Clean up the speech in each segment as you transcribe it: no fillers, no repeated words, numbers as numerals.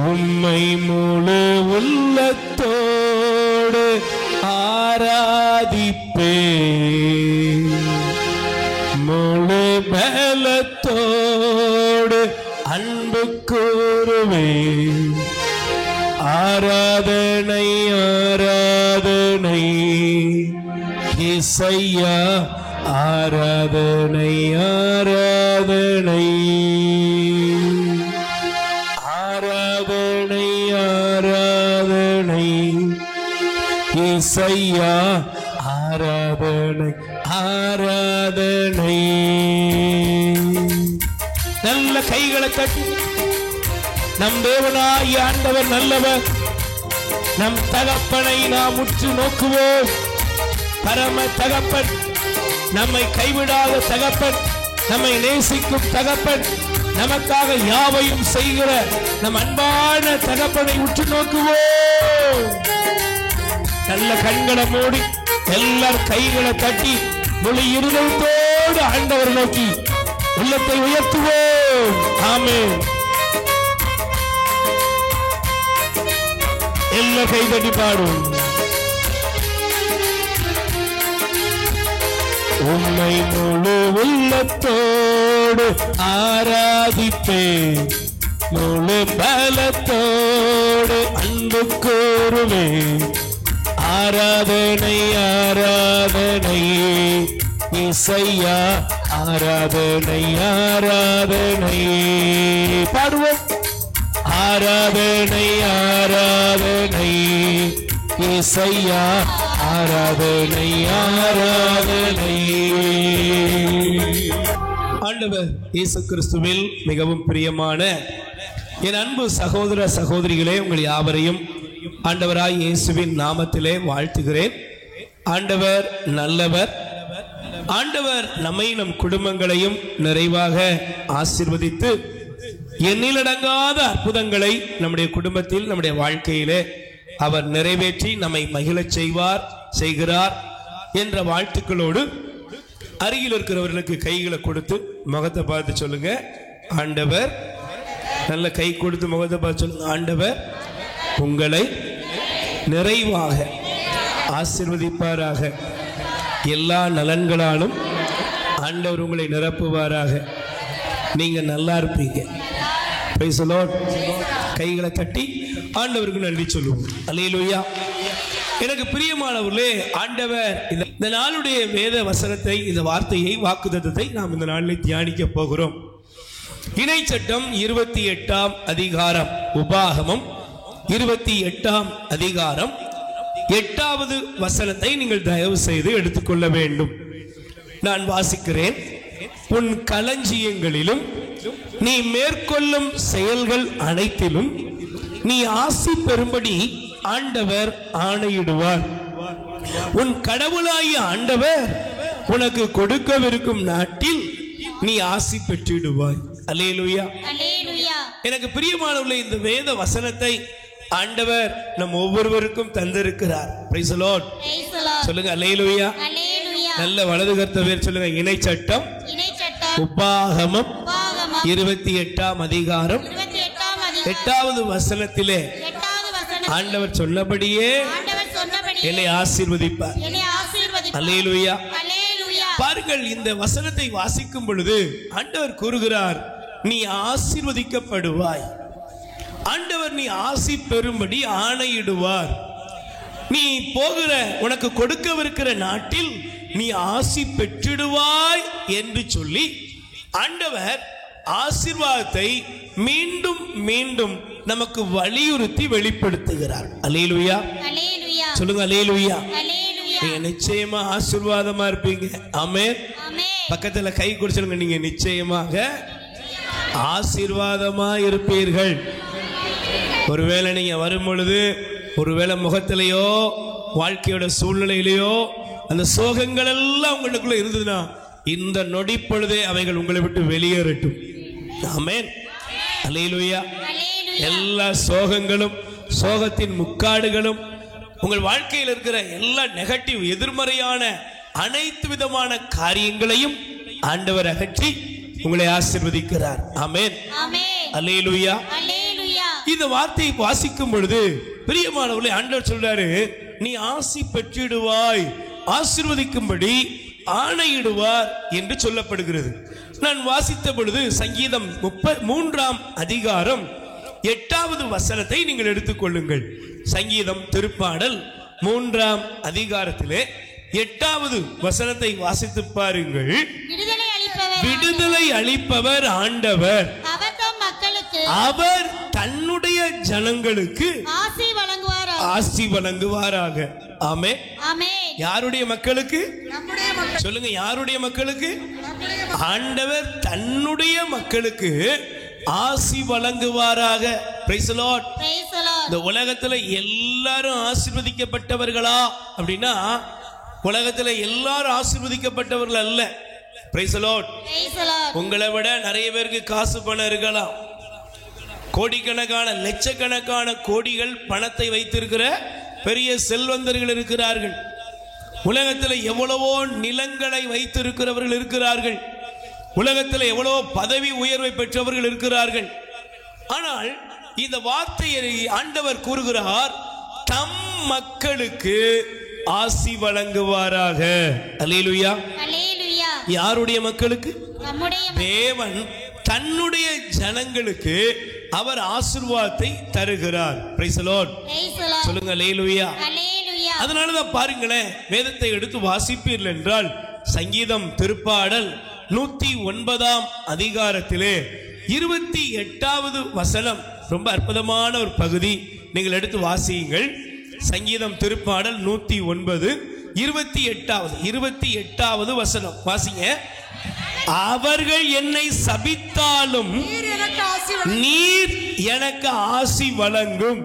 உம்மை முழு உள்ளத்தோடு ஆராதிப்பே, முழு பலத்தோடு அன்பு கூறுவே. ஆராதனை ஆராதனை இசையா, ஆராதனை ஆராதனை ஆராதனை ஆராதனை இசையா, ஆராதனை ஆராதனை. நல்ல கைகளை தட்டி நம் தேவனாகிய ஆண்டவர் நல்லவர். நம் தகப்பனை நாம் உற்று நோக்குவோம். பரம தகப்பன், நம்மை கைவிடாத தகப்பன், நம்மை நேசிக்கும் தகப்பன், நமக்காக யாவையும் செய்கிற நம் அன்பான தகப்பனை உற்று நோக்குவோம். நல்ல கண்களை மூடி எல்லார் கைகளை தட்டி முழு இருதயத்தோடு ஆண்டவர் நோக்கி உள்ளத்தை உயர்த்துவோம். ஆமென். எல்லா கைதட்டி பாடும். உம்மை முழு உள்ளத்தோடு ஆராதிப்பேன், முழு பலத்தோடு அன்பு கூறுவேன். ஆராதனை ஆராதனை இசையா, ஆராதனை ஆராதனை பாடுவோம். ஆராதனை ஆராதனை இசையா, ஆராதனை ஆராதனை. ஆண்டவர் இயேசு கிறிஸ்துவில் மிகவும் பிரியமான என் அன்பு சகோதர சகோதரிகளே, உங்கள் யாவரையும் ஆண்டவராய் இயேசுவின் நாமத்திலே வாழ்த்துகிறேன். ஆண்டவர் நல்லவர். ஆண்டவர் நம்மை நம் குடும்பங்களையும் நிறைவாக ஆசீர்வதித்து எண்ணிலடங்காத அற்புதங்களை நம்முடைய குடும்பத்தில், நம்முடைய வாழ்க்கையிலே அவர் நிறைவேற்றி நம்மை மகிழச் செய்கிறார் என்ற வாழ்த்துக்களோடு அருகில் இருக்கிறவர்களுக்கு கைகளை கொடுத்து முகத்தை பார்த்து சொல்லுங்க, ஆண்டவர். நல்ல கை கொடுத்து முகத்தை பார்த்து சொல்லுங்க, ஆண்டவர் உங்களை நிறைவாக ஆசீர்வதிப்பாராக. எல்லா நலன்களாலும் ஆண்டவர் உங்களை நிரப்புவாராக. நீங்க நல்லா இருப்பீங்க. Price the Lord. கைகளை தட்டி ஆண்டவருக்கு நன்றி சொல்லுவோம். அல்லேலூயா. எனக்கு பிரியமானவர்களே, ஆண்டவர் இந்த நாளுடைய வேத வசனத்தை, இந்த வார்த்தையை, வாக்குத்தத்தத்தை நாம் இந்த நாளில் தியானிக்க போகிறோம். இணை சட்டம் 28ஆம் அதிகாரம், உபாகமம் 28ஆம் அதிகாரம் 8வது வசனத்தை நீங்கள் தயவு செய்து எடுத்துக்கொள்ள வேண்டும். நான் வாசிக்கிறேன். உன் களஞ்சியங்களிலும் நீ மேற்கொள்ளும் செயல்கள் அனைத்திலும் நீ ஆசி பெறும்படி ஆண்டவர் ஆணையிடுவார். உன் கடவுளாகிய ஆண்டவர் உனக்கு கொடுக்கவிருக்கும் நாட்டில் நீ ஆசி பெற்றிடுவாய். அல்லேலூயா. எனக்கு பிரியமானவர்களே, இந்த வேத வசனத்தை ஆண்டவர் நம் ஒவ்வொருவருக்கும் தந்திருக்கிறார். Price the Lord. சொல்லுங்க அல்லேலூயா. நல்ல வலது கரத்தை வேர் சொல்லுங்க. இணை சட்டம் உபாகமம் 28ஆம் அதிகாரம் 8வது வசனத்திலே ஆண்டவர் சொன்னபடியே என்னை ஆசீர்வதிப்பார். அல்லேலூயா. பாருங்கள், இந்த வசனத்தை வாசிக்கும் பொழுது ஆண்டவர் கூறுகிறார், நீ ஆசீர்வதிக்கப்படுவாய். ஆண்டவர் நீ ஆசி பெறும்படி ஆணையிடுவார். நீ போகிற, உனக்கு கொடுக்கவிருக்கிற நாட்டில் நீ ஆசி பெற்றிடுவாய் என்று சொல்லி ஆண்டவர் ஆசீர்வாதத்தை மீண்டும் மீண்டும் நமக்கு வலியுறுத்தி வெளிப்படுத்துகிறார். அல்லேலூயா. சொல்லுங்க அல்லேலூயா. நீங்க நிச்சயமா ஆசீர்வாதமா இருப்பீங்க. ஆமென். பக்கத்துல கை கொடுத்து சொல்லுங்க, நீங்க நிச்சயமாக ஆசீர்வாதமா இருப்பீர்கள். ஒருவேளை நீங்க வரும் பொழுது, ஒருவேளை முகத்திலேயோ வாழ்க்கையோட சூழ்நிலையிலேயோ அந்த சோகங்கள் எல்லாம் உங்களுக்குள்ள இருந்ததுன்னா, இந்த நொடி பொழுதே அவைகள் உங்களை விட்டு வெளியேறட்டும். ஆமென். அல்லேலூயா. எல்லா சோகங்களும், சோகத்தின் முக்காடுகளும், உங்கள் வாழ்க்கையில் இருக்கிற எல்லா நெகட்டிவ், எதிர்மறையான அனைத்து விதமான காரியங்களையும் ஆண்டவர் அகற்றி உங்களை ஆசீர்வதிக்கிறார். ஆமென். அல்லேலூயா. இந்த வார்த்தையை வாசிக்கும் பொழுது பிரியமானவர்களே, ஆண்டவர் சொல்றாரு, நீ ஆசி பெற்றிடுவாய், ஆசீர்வதிக்கும்படி ஆணையிடுவார் என்று சொல்லப்படுகிறது. நான் வாசித்த பொழுது சங்கீதம் 33ஆம் அதிகாரம் 8வது வசனத்தை நீங்கள் எடுத்துக்கொள்ளுங்கள். சங்கீதம் திருப்பாடல் 3ஆம் அதிகாரத்திலே 8வது வசனத்தை வாசித்து பாருங்கள். விடுதலை அளிப்பவர் ஆண்டவர், அவர் தன்னுடைய ஜனங்களுக்கு ஆசி வழங்குவாராக. ஆமென். யாருடைய மக்களுக்கு? சொல்லுங்க, யாருடைய மக்களுக்கு? ஆண்டவர் தன்னுடைய மக்களுக்கு ஆசி வழங்குவாராக. Price the Lord. இந்த உலகத்துல எல்லாரும் ஆசீர்வதிக்கப்பட்டவர்களா அப்படின்னா, உலகத்துல எல்லாரும் ஆசீர்வதிக்கப்பட்டவர்கள் அல்ல. Price the Lord. உங்களை விட நிறைய பேருக்கு காசு பணம் இருக்கலாம். கோடிக்கணக்கான லட்சக்கணக்கான கோடிகள் பணத்தை வைத்திருக்கிற பெரிய செல்வந்தர்கள் இருக்கிறார்கள். உலகத்தில் எவ்வளவோ நிலங்களை வைத்திருக்கிறவர்கள் இருக்கிறார்கள். உலகத்தில் எவ்வளவோ பதவி உயர்வை பெற்றவர்கள் இருக்கிறார்கள். ஆனால் இந்த வார்த்தையை ஆண்டவர் கூறுகிறார், தம் மக்களுக்கு ஆசி வழங்குவாராக. அல்லேலூயா. யாருடைய மக்களுக்கு? தேவன் தன்னுடைய ஜனங்களுக்கு அவர் ஆசீர்வாதத்தை தருகிறார். Price the Lord. சொல்லுங்க அல்லேலூயா. அதனாலதான் பாருங்களேன், வேதத்தை எடுத்து வாசிப்பீர்கள் என்றால் சங்கீதம் திருப்பாடல் 109ஆம் அதிகாரத்திலே 28வது வசனம் ரொம்ப அற்புதமான ஒரு பகுதி. நீங்கள் எடுத்து வாசியுங்கள். சங்கீதம் திருப்பாடல் 109 28வது வசனம் வாசிங்க. அவர்கள் என்னை சபித்தாலும் நீர் எனக்கு ஆசி வழங்கும்,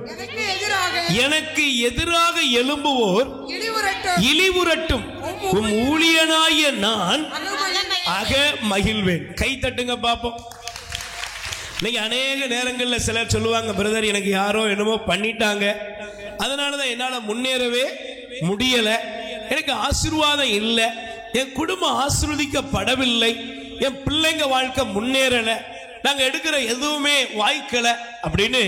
எனக்கு எதிராக எழும்புவோர் இழிவுறட்டும், உம் ஊழியனாய நான் அக மகிழ்வேன். கை தட்டுங்க பாப்போம். இன்னைக்கு அநேக நேரங்களில் சிலர் சொல்லுவாங்க, பிரதர் எனக்கு யாரோ என்னமோ பண்ணிட்டாங்க, அதனாலதான் என்னால முன்னேறவே முடியல, எனக்கு ஆசீர்வாதம் இல்லை, என் குடும்பம் ஆசீர்வதிக்கப்படவில்லை, என் பிள்ளைங்க வாழ்க்கை முன்னேறல, நாங்க எடுக்கிற எதுவுமே வாய்க்கல அப்படின்னு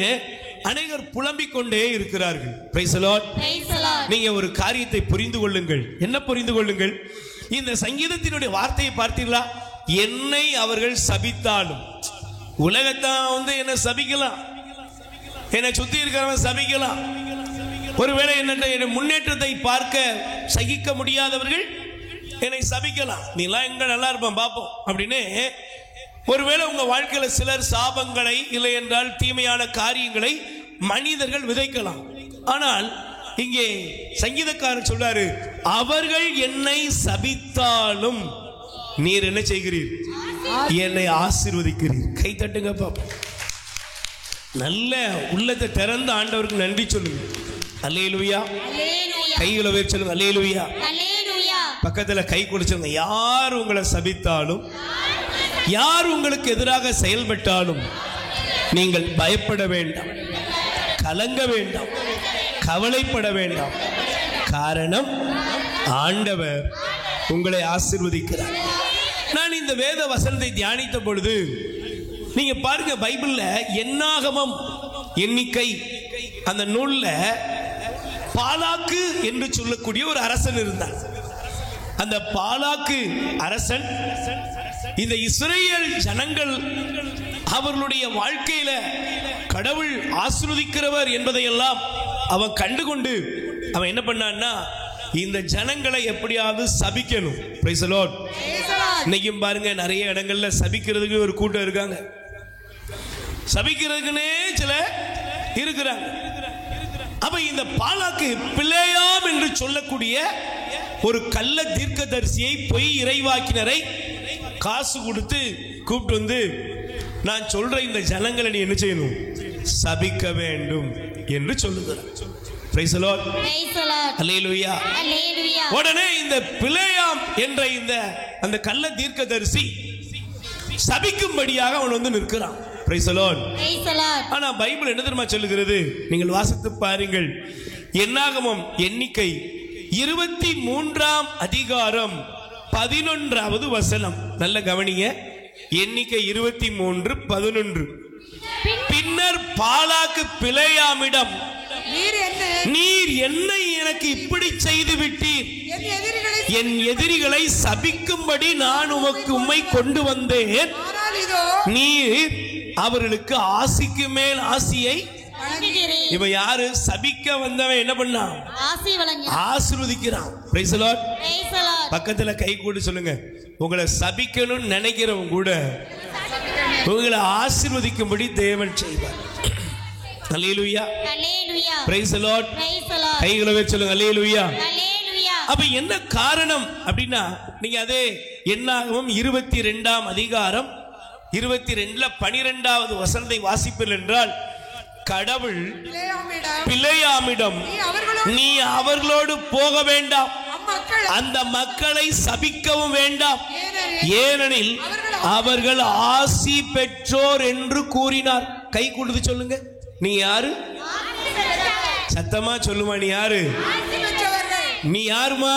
அநேகர் புலம்பிக் கொண்டே இருக்கிறார்கள். Price the Lord. நீங்க ஒரு காரியத்தை புரிந்து கொள்ளுங்கள். என்ன புரிந்து கொள்ளுங்கள்? இந்த சங்கீதத்தினுடைய வார்த்தையை பார்த்தீர்களா? என்னை அவர்கள் சபித்தாலும், உலகத்தான் என்ன சபிக்கலாம், என்னை சுத்தி இருக்கிறவன் சபிக்கலாம், ஒருவேளை என்ன முன்னேற்றத்தை பார்க்க சகிக்க முடியாதவர்கள் என்னை சபிக்கலாம், நீ எல்லாம் எங்க நல்லா இருப்பான் பாப்போம் அப்படின்னு. ஒருவேளை உங்க வாழ்க்கையில சிலர் சாபங்களை இல்லை என்றால் தீமையான காரியங்களை மனிதர்கள் விதைக்கலாம். ஆனால் இங்கே சங்கீதக்காரர் சொல்றாரு, அவர்கள் என்னை சபித்தாலும் நீர் என்ன செய்கிறீர்? என்னை ஆசீர்வதிக்கிறீர். கை தட்டுங்க பாப்போம். நல்ல உள்ளத்தை திறந்த ஆண்டவருக்கு நன்றி சொல்லுங்க. அல்லேலூயா. கைகளை உயர்த்தி சொல்லுங்க. அல்லேலூயா. பக்கத்துல கை கொடுத்துங்க. யார் உங்களை சபித்தாலும், யார் உங்களுக்கு எதிராக செயல்பட்டாலும் நீங்கள் பயப்பட வேண்டாம், கலங்க வேண்டாம், கவலைப்பட வேண்டாம். காரணம், ஆண்டவர் உங்களை ஆசீர்வதிக்கிறார். நான் இந்த வேத வசனத்தை தியானித்த பொழுது நீங்க பாருங்க, பைபிள்ல என்னாகமம் எண்ணிக்கை அந்த நூல்ல பாலாக்கு என்று சொல்லக்கூடிய ஒரு அரசன் இருந்தார். அந்த பாலாக்கு அரசன் இந்த இஸ்ரேல் ஜனங்கள் அவர்களுடைய வாழ்க்கையில கடவுள் ஆசீர்வதிக்கிறவர் என்பதையெல்லாம் அவன் கண்டுகொண்டு அவன் என்ன பண்ணான்னா, இந்த ஜனங்களை எப்படியாவது சபிக்கணும். Price the Lord. இன்னைக்கும் பாருங்க, நிறைய இடங்கள்ல சபிக்கிறதுக்கு ஒரு கூட்டம் இருக்காங்க, சபிக்கிறதுக்குன்னே சில இருக்கிறாங்க. அப்ப இந்த பாலாக்கு பிளேயாம் என்று சொல்லக்கூடிய ஒரு கள்ள தீர்க்கதரிசியை, பொய் இறைவாக்கினரை காசு கொடுத்து கூப்பிட்டு வந்து, நான் சொல்ற இந்த ஜனங்களை நீ என்ன செய்யணும்? சபிக்க வேண்டும் என்று சொல்லுகிறார். Praise the Lord. அல்லேலூயா. உடனே இந்த பிளேயாம் என்ற இந்த அந்த கள்ள தீர்க்கதரிசி சபிக்கும்படியாக அவன் வந்து நிற்கிறான். Price the Lord. ஆனா பைபிள் என்ன தெரியுமா சொல்லுகிறது? நீங்கள் வாசித்து பாருங்கள். என்னாகமம் எண்ணிக்கை 23ஆம் அதிகாரம் 11வது வசனம். நல்ல கவனிங்க. எண்ணிக்கை 23:11. பின்னர் பாலாக்கு பிலேயாமிடம், நீர் என்னை எனக்கு இப்படி செய்து விட்டீர், என் எதிரிகளை சபிக்கும்படி நான் உம்மை கொண்டு வந்தேன். நீர் அவர்களுக்கு ஆசிக்கு மேல் ஆசியை. இவ யாரு? சபிக்க வந்தவன் என்ன பண்ணான்? ஆசீர்வதிக்கிறான். Praise the Lord. பக்கத்துல கை கூடி சொல்லுங்க, உங்களை சபிக்கணும்னு நினைக்கிறவங்க கூட உங்களை ஆசீர்வதிக்கும்படி தேவன் செய்வார். Hallelujah, praise the Lord. கைகளை வச்சு சொல்லுங்க அல்லேலூயா. அப்ப என்ன காரணம் அப்படின்னா, நீங்க அதே என்னாகமம் 22ஆம் அதிகாரம் 22ல 12வது வசனத்தை வாசிப்பீர்கள் என்றால், கடவுள் பிலேயாமிடம், நீ அவர்களோடு போக வேண்டாம், அந்த மக்களை சபிக்கவும் வேண்டாம், ஏனெனில் அவர்கள் ஆசி பெற்றோர் என்று கூறினார். கை கொடுத்து சொல்லுங்க, நீ யாரு? சத்தமா சொல்லுமா, நீ யாரு? நீ யாருமா?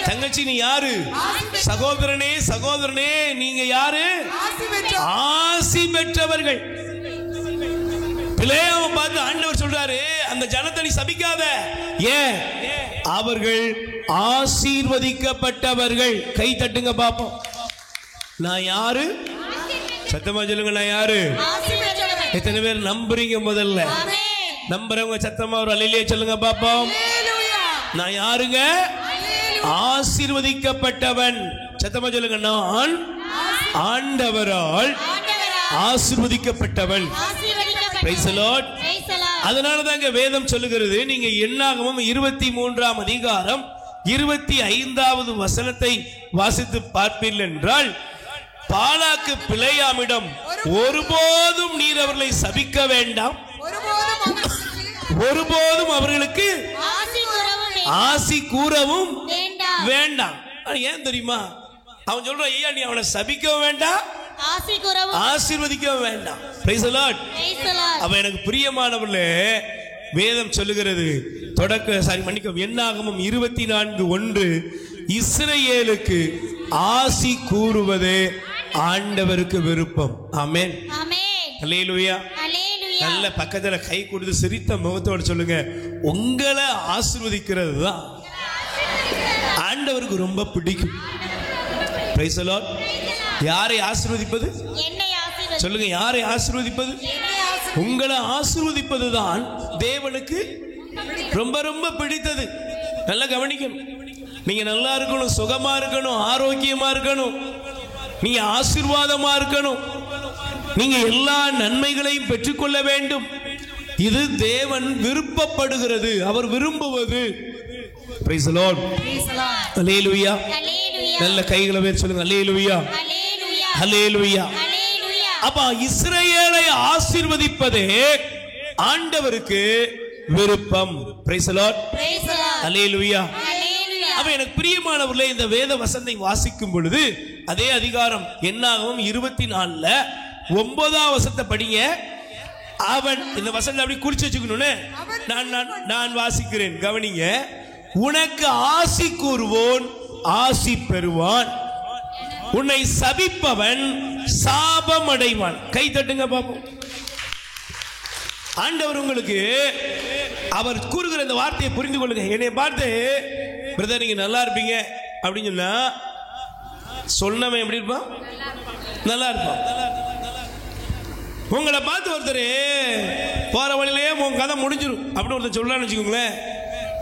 தங்கச்சி நீ யாரு? சகோதரனே, சகோதரனே, நீங்க யாரு? ஆசி பெற்றவர்கள். பிலேயாமை பார்த்து ஆண்டவர் சொல்றாரு, அந்த ஜனத்தை நீ சபிக்காத. ஏன்? அவர்கள் ஆசீர்வதிக்கப்பட்டவர்கள். கை தட்டுங்க பாப்போம். நான் யாரு? சத்தமா சொல்லுங்க, நான் யாரு? எத்தனை பேர் நம்புறீங்க? முதல்ல நம்புறவங்க சத்தமா ஒரு அல்லேலூயா சொல்லுங்க பாப்போம். நான் யாருங்க? ஆசீர்வதிக்கப்பட்டவன். சத்தமா சொல்லுங்க, நான் ஆண்டவரால் ஆசீர்வதிக்கப்பட்டவன். Price the Lord. அதனால தாங்க வேதம் சொல்லுகிறது, நீங்க என்னாகமம் 23ஆம் அதிகாரம் 25வது வசனத்தை வாசித்து பார்ப்பீர்கள் என்றால், பாலாக்கு பிலேயாமிடம், ஒருபோதும் நீர் அவர்களை சபிக்க வேண்டாம், ஒருபோதும் அவர்களுக்கு ஆசி கூறவும் வேண்டாம். ஏன் தெரியுமா? அவன் சொல்றான், ஐயா நீ அவனை சபிக்கவும் வேண்டாம், ஆசீர்வதிக்கவும் வேண்டாம். Price the Lord. அப்ப எனக்கு பிரியமானவர்களே, வேதம் சொல்லுகிறது, என்னாகமம் 24:1, இஸ்ரவேலுக்கு ஆசி கூறுவதே ஆண்டவருக்கு விருப்பம். ஆமென், அல்லேலூயா. நல்ல பக்கத்துல கை கொடுத்து சிரித்த முகத்தோடு சொல்லுங்க, உங்களை ஆசீர்வதிக்கிறது தான் ஆண்டவருக்கு ரொம்ப பிடிக்கும். Price the Lord. யாரை ஆசீர்வதிப்பது? சொல்லுங்க, யாரை ஆசீர்வதிப்பது? உங்களை ஆசீர்வதிப்பது தான் தேவனுக்கு ரொம்ப ரொம்ப பிடித்தது. நல்லா கவனிக்கணும். நீங்க நல்லா இருக்கணும், சுகமா இருக்கணும், ஆரோக்கியமா இருக்கணும், நீங்க ஆசீர்வாதமா இருக்கணும், நீங்க எல்லா நன்மைகளையும் பெற்றுக்கொள்ள வேண்டும். இது தேவன் விருப்பப்படுகிறது, அவர் விரும்புவது. Praise the Lord. அல்லேலூயா. நல்ல கைகளை வேறு சொல்லுங்க, அல்லேலூயா, அல்லேலூயா. அப்ப இஸ்ரவேலை ஆசீர்வதிப்பதே ஆண்டவருக்கு விருப்பம். Praise the Lord. அல்லேலூயா. அப்ப எனக்கு பிரியமானவர்களே, இந்த வேத வசனத்தை வாசிக்கும் பொழுது அதே அதிகாரம் என்னாகமம் 24ல 9வது வசனத்தை படிங்க. அவன், இந்த வசனத்தை அப்படி குறிச்சு வச்சுக்கணும்னு நான் வாசிக்கிறேன், கவனிங்க. உனக்கு ஆசி கூறுவோன் ஆசி பெறுவான், உன்னை சபிப்பவன் சாபம் அடைவான். கை தட்டுங்க பாப்போம். ஆண்டவர் உங்களுக்கு அவர் கூறுகிற இந்த வார்த்தையை புரிந்து கொள்ளுங்க. என்னை பார்த்து, பிரதர் நீங்க நல்லா இருப்பீங்க அப்படின்னு சொன்னா, சொன்னவன் எப்படி இருப்பான்? நல்லா இருப்பான். உங்களை பார்த்து ஒருத்தர் போற வழியிலேயே உங்க கதை முடிஞ்சிடும் அப்படின்னு ஒருத்தர் சொல்லலாம்னு வச்சுக்கோங்களேன்,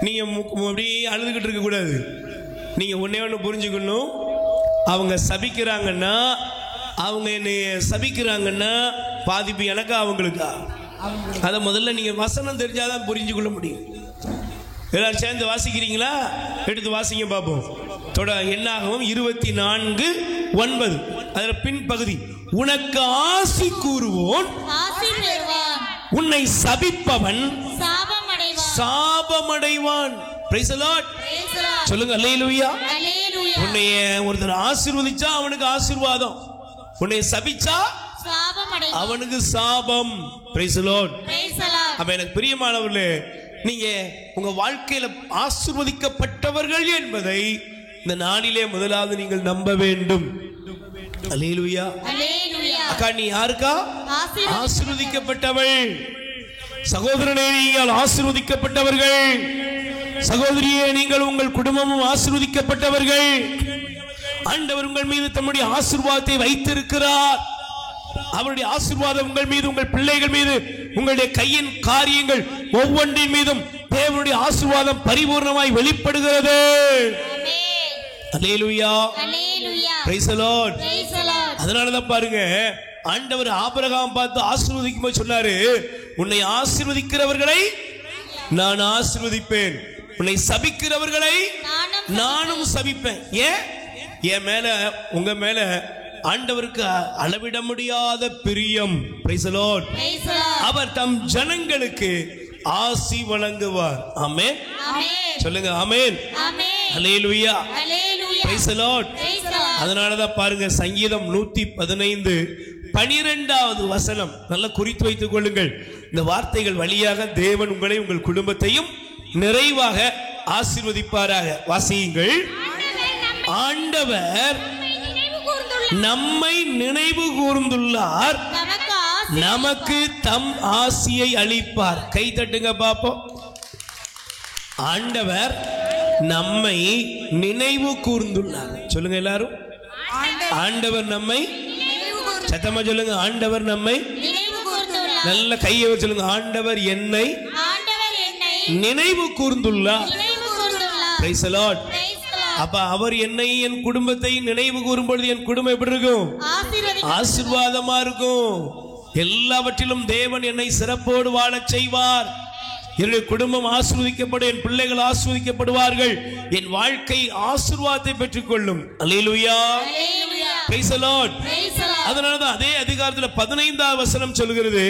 நீங்க அப்படி அழுதுகிட்டு இருக்க கூடாது. நீங்க ஒன்னே ஒன்று புரிஞ்சுக்கணும், அவங்க சபிக்கிறாங்கன்னா, அவங்க என்னை சபிக்கிறாங்கன்னா பாதிப்பு எனக்கா அவங்களுக்கா? அதை முதல்ல நீங்க வசனம் தெரிஞ்சாதான் புரிஞ்சு கொள்ள முடியும். எல்லாரும் சேர்ந்து வாசிக்கிறீங்களா? எடுத்து வாசிங்க பார்ப்போம். என்னாகமம் 24:9 அதுல பின்பகுதி, உனக்கு ஆசி கூறுவோன் உன்னை சபிப்பவன் சாபமடைவான். Price the Lord. சொல்லுங்க அல்லேலூயா. உன்னை ஒருத்தர் ஆசீர்வதிச்சா அவனுக்கு ஆசீர்வாதம், உன்னை சபிச்சா அவனுக்கு சாபம். Price the Lord. அப்ப எனக்கு பிரியமானவர்களே, நீங்க உங்க வாழ்க்கையில ஆசீர்வதிக்கப்பட்டவர்கள் என்பதை இந்த நாளிலே முதலாவது நீங்கள் நம்ப வேண்டும். அல்லேலூயா, அக்கா நீ யாருக்கா? ஆசீர்வதிக்கப்பட்டவள். சகோதரனே நீங்கள் ஆசீர்வதிக்கப்பட்டவர்கள். சகோதரியே நீங்கள் உங்கள் குடும்பமும் ஆசீர்வதிக்கப்பட்டவர்கள். ஆண்டவர் உங்கள் மீது தம்முடைய ஆசீர்வாதத்தை வைத்திருக்கிறார். அவருடைய ஆசீர்வாதம் உங்கள் மீது, உங்கள் பிள்ளைகள் மீது, உங்களுடைய கையின் காரியங்கள் ஒவ்வொன்றின் மீதும் தேவனுடைய ஆசீர்வாதம் பரிபூர்ணமாய் வெளிப்படுகிறது. அல்லேலூயா, பிரைஸ் தி லார்ட். அதனாலதான் பாருங்க ஆண்டவர் ஆபிரகாம் பார்த்து ஆசீர்வதிக்கும் போது சொன்னாரு, உன்னை ஆசீர்வதிக்கிறவர்களை நான் ஆசீர்வதிப்பேன், உன்னை சபிக்கிறவர்களை நானும் சபிப்பேன். ஏன்? என் மேல உங்க மேல ஆண்டவருக்கு அளவிட முடியாத பிரியம். Price the Lord. அவர் தம் ஜனங்களுக்கு ஆசி வழங்குவார். ஆமென். சொல்லுங்க ஆமென். அல்லேலூயா, பிரைஸ் தி லார்ட். அதனாலதான் பாருங்க சங்கீதம் 115 12வது வசனம் நல்லா குறித்து வைத்துக் கொள்ளுங்கள். இந்த வார்த்தைகள் வழியாக தேவன் உங்களை உங்கள் குடும்பத்தையும் நிறைவாக ஆசீர்வதிப்பாராக. வாசியுங்கள். ஆண்டவர் நம்மை நினைவு கூர்ந்துள்ளார், நமக்கு தம் ஆசியை அளிப்பார். கை தட்டுங்க பாப்போம். ஆண்டவர் நம்மை நினைவு கூர்ந்துள்ளார். சொல்லுங்க எல்லாரும். ஆண்டவர் நம்மை, சத்தமா சொல்லுங்க, ஆண்டவர் நம்மை. நல்ல கையை சொல்லுங்க, ஆண்டவர் என்னை நினைவு கூர்ந்துள்ளார். Price the Lord. அப்ப அவர் என்னை என் குடும்பத்தை நினைவு கூறும் பொழுது என் குடும்பம் எப்படி இருக்கும்? ஆசீர்வாதமா இருக்கும். எல்லாவற்றிலும் தேவன் என்னை சிறப்போடு வாழச் செய்வார். என்னுடைய குடும்பம் ஆசீர்வதிக்கப்படும், என் பிள்ளைகள் ஆசீர்வதிக்கப்படுவார்கள், என் வாழ்க்கை ஆசீர்வாதத்தை பெற்றுக் கொள்ளும். அல்லேலூயா, பிரைஸ் தி லார்ட். அதனாலதான் அதே அதிகாரத்தில் 15வது வசனம் சொல்கிறது,